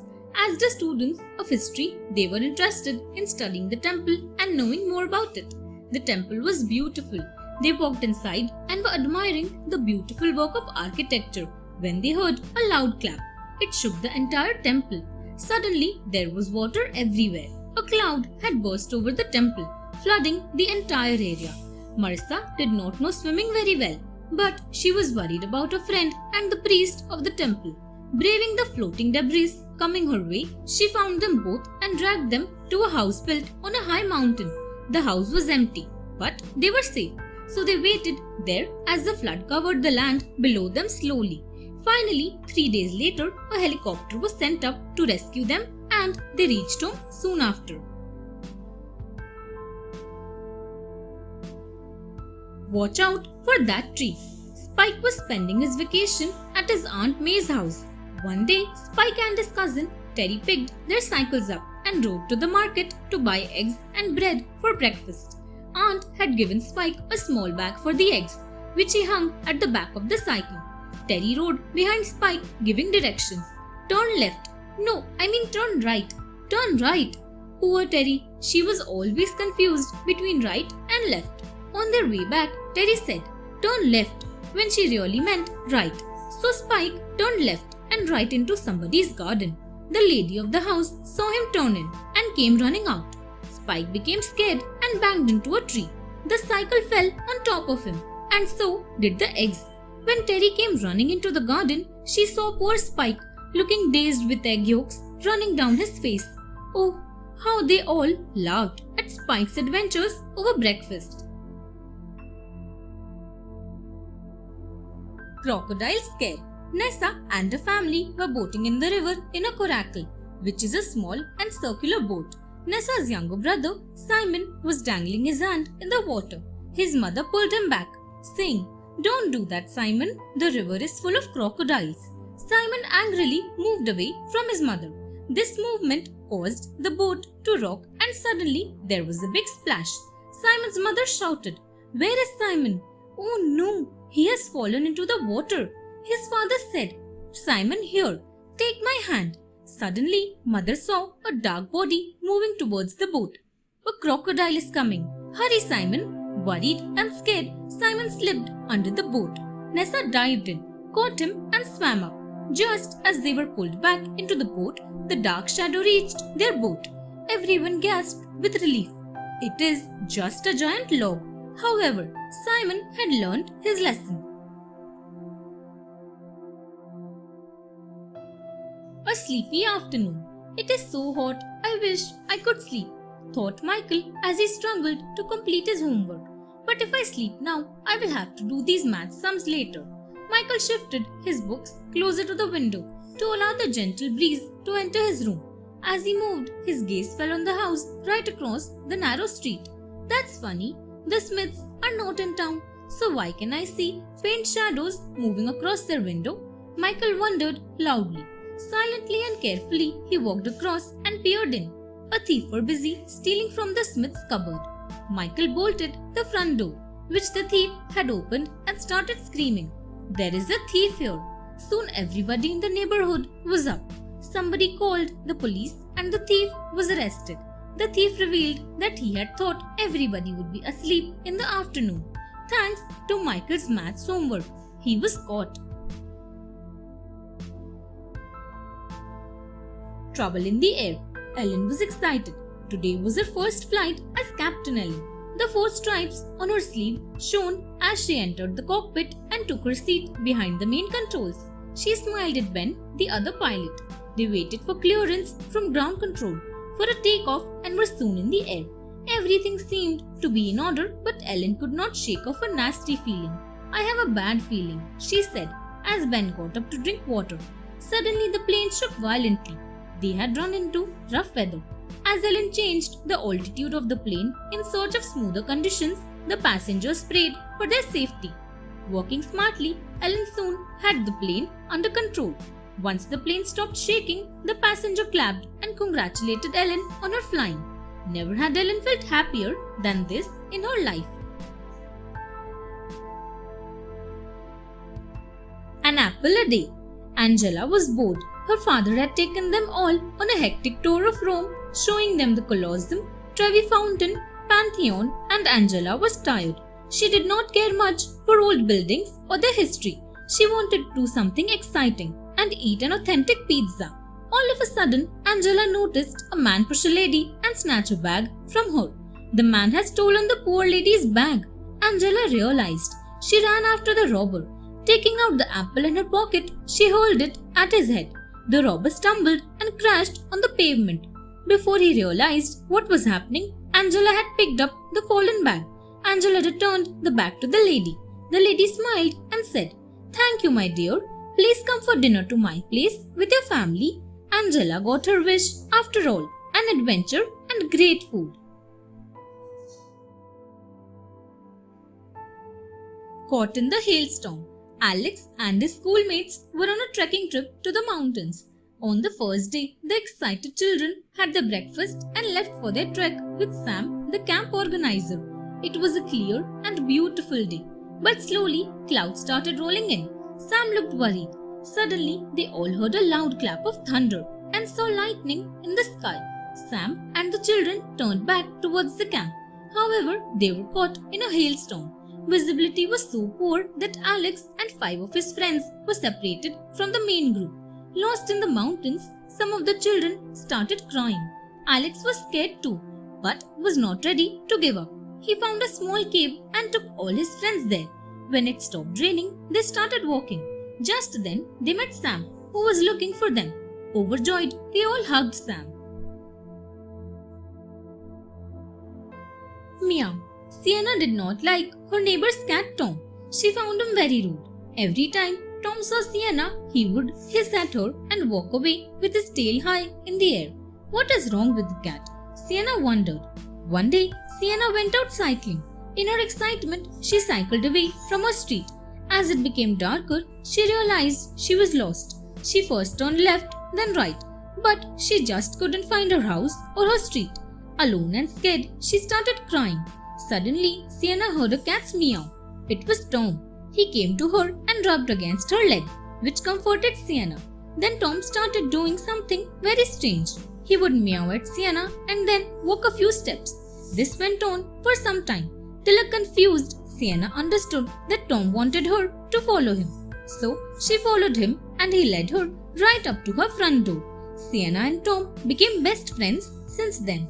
Speaker 1: As the students of history, they were interested in studying the temple and knowing more about it. The temple was beautiful. They walked inside and were admiring the beautiful work of architecture when they heard a loud clap. It shook the entire temple. Suddenly, there was water everywhere. A cloud had burst over the temple, flooding the entire area. Marissa did not know swimming very well, but she was worried about her friend and the priest of the temple. Braving the floating debris coming her way, she found them both and dragged them to a house built on a high mountain. The house was empty, but they were safe, so they waited there as the flood covered the land below them slowly. Finally, 3 days later, a helicopter was sent up to rescue them and they reached home soon after. Watch out for that tree. Spike was spending his vacation at his Aunt May's house. One day, Spike and his cousin Terry picked their cycles up and rode to the market to buy eggs and bread for breakfast. Aunt had given Spike a small bag for the eggs, which he hung at the back of the cycle. Terry rode behind Spike, giving directions. "Turn left. No, I mean turn right. Turn right." Poor Terry, she was always confused between right and left. On their way back, Terry said, "Turn left," when she really meant right. So Spike turned left and right into somebody's garden. The lady of the house saw him turn in and came running out. Spike became scared and banged into a tree. The cycle fell on top of him, and so did the eggs. When Terry came running into the garden, she saw poor Spike looking dazed with egg yolks running down his face. Oh, how they all laughed at Spike's adventures over breakfast. Crocodile Scare. Nessa and her family were boating in the river in a coracle, which is a small and circular boat. Nessa's younger brother, Simon, was dangling his hand in the water. His mother pulled him back, saying, "Don't do that, Simon. The river is full of crocodiles." Simon angrily moved away from his mother. This movement caused the boat to rock, and suddenly there was a big splash. Simon's mother shouted, "Where is Simon?" "Oh no, he has fallen into the water." His father said, "Simon, here, take my hand." Suddenly, mother saw a dark body moving towards the boat. "A crocodile is coming. Hurry, Simon." Worried and scared, Simon slipped under the boat. Nessa dived in, caught him and swam up. Just as they were pulled back into the boat, the dark shadow reached their boat. Everyone gasped with relief. It is just a giant log. However, Simon had learned his lesson. A sleepy afternoon. "It is so hot, I wish I could sleep," thought Michael as he struggled to complete his homework. "But if I sleep now, I will have to do these math sums later." Michael shifted his books closer to the window to allow the gentle breeze to enter his room. As he moved, his gaze fell on the house right across the narrow street. "That's funny. The Smiths are not in town, so why can I see faint shadows moving across their window?" Michael wondered loudly. Silently and carefully, he walked across and peered in. A thief were busy stealing from the Smith's cupboard. Michael bolted the front door, which the thief had opened, and started screaming, "There is a thief here!" Soon everybody in the neighborhood was up. Somebody called the police and the thief was arrested. The thief revealed that he had thought everybody would be asleep in the afternoon. Thanks to Michael's maths homework, he was caught. Trouble in the air. Ellen was excited. Today was her first flight as Captain Ellen. The 4 stripes on her sleeve shone as she entered the cockpit and took her seat behind the main controls. She smiled at Ben, the other pilot. They waited for clearance from ground control for a takeoff and were soon in the air. Everything seemed to be in order, but Ellen could not shake off a nasty feeling. "I have a bad feeling," she said as Ben got up to drink water. Suddenly the plane shook violently. They had run into rough weather. As Ellen changed the altitude of the plane in search of smoother conditions, the passengers prayed for their safety. Working smartly, Ellen soon had the plane under control. Once the plane stopped shaking, the passenger clapped and congratulated Ellen on her flying. Never had Ellen felt happier than this in her life. An apple a day. Angela was bored. Her father had taken them all on a hectic tour of Rome, showing them the Colosseum, Trevi Fountain, Pantheon, and Angela was tired. She did not care much for old buildings or their history. She wanted to do something exciting and eat an authentic pizza. All of a sudden, Angela noticed a man push a lady and snatch a bag from her. The man had stolen the poor lady's bag. Angela realized. She ran after the robber. Taking out the apple in her pocket, she hurled it at his head. The robber stumbled and crashed on the pavement. Before he realized what was happening, Angela had picked up the fallen bag. Angela returned the bag to the lady. The lady smiled and said, "Thank you, my dear. Please come for dinner to my place with your family." Angela got her wish after all, an adventure and great food. Caught in the hailstorm. Alex and his schoolmates were on a trekking trip to the mountains. On the first day, the excited children had their breakfast and left for their trek with Sam, the camp organizer. It was a clear and beautiful day, but slowly clouds started rolling in. Sam looked worried. Suddenly, they all heard a loud clap of thunder and saw lightning in the sky. Sam and the children turned back towards the camp. However, they were caught in a hailstorm. Visibility was so poor that Alex and 5 of his friends were separated from the main group. Lost in the mountains, some of the children started crying. Alex was scared too, but was not ready to give up. He found a small cave and took all his friends there. When it stopped raining, they started walking. Just then, they met Sam, who was looking for them. Overjoyed, they all hugged Sam. Meow. Sienna did not like her neighbor's cat Tom. She found him very rude. Every time Tom saw Sienna, he would hiss at her and walk away with his tail high in the air. What is wrong with the cat? Sienna wondered. One day, Sienna went out cycling. In her excitement, she cycled away from her street. As it became darker, she realized she was lost. She first turned left, then right, but she just couldn't find her house or her street. Alone and scared, she started crying. Suddenly, Sienna heard a cat's meow. It was Tom. He came to her and rubbed against her leg, which comforted Sienna. Then Tom started doing something very strange. He would meow at Sienna and then walk a few steps. This went on for some time, till a confused Sienna understood that Tom wanted her to follow him. So, she followed him and he led her right up to her front door. Sienna and Tom became best friends since then.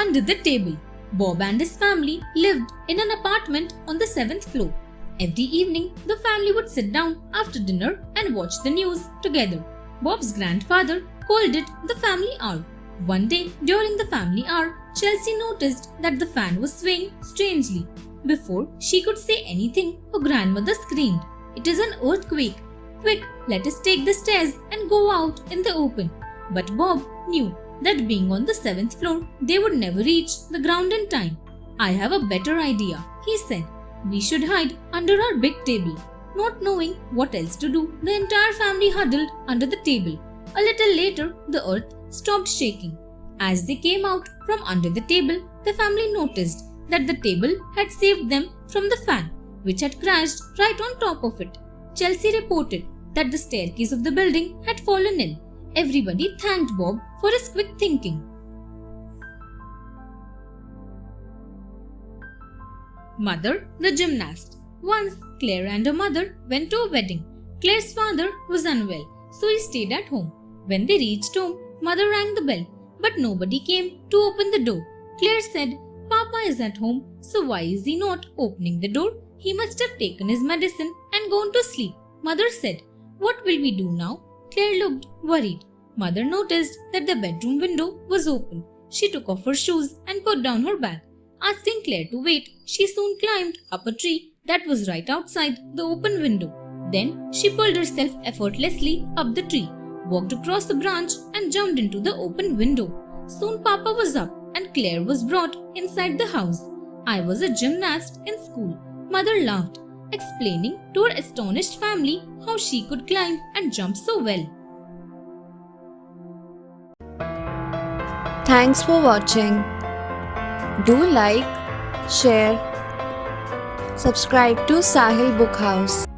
Speaker 1: Under the table, Bob and his family lived in an apartment on the 7th floor. Every evening, the family would sit down after dinner and watch the news together. Bob's grandfather called it the family hour. One day, during the family hour, Chelsea noticed that the fan was swaying strangely. Before she could say anything, her grandmother screamed, "It is an earthquake! Quick, let us take the stairs and go out in the open." But Bob knew that being on the 7th floor, they would never reach the ground in time. "I have a better idea," he said. "We should hide under our big table." Not knowing what else to do, the entire family huddled under the table. A little later, the earth stopped shaking. As they came out from under the table, the family noticed that the table had saved them from the fan, which had crashed right on top of it. Chelsea reported that the staircase of the building had fallen in. Everybody thanked Bob for his quick thinking. Mother, the gymnast. Once, Claire and her mother went to a wedding. Claire's father was unwell, so he stayed at home. When they reached home, Mother rang the bell, but nobody came to open the door. Claire said, Papa is at home, so why is he not opening the door? He must have taken his medicine and gone to sleep. Mother said, What will we do now? Claire looked worried. Mother noticed that the bedroom window was open. She took off her shoes and put down her bag. Asking Claire to wait, she soon climbed up a tree that was right outside the open window. Then she pulled herself effortlessly up the tree, walked across the branch and jumped into the open window. Soon Papa was up and Claire was brought inside the house. I was a gymnast in school. Mother laughed, explaining to her astonished family how she could climb and jump so well.
Speaker 2: Thanks for watching. Do like, share, subscribe to Sahil Book House.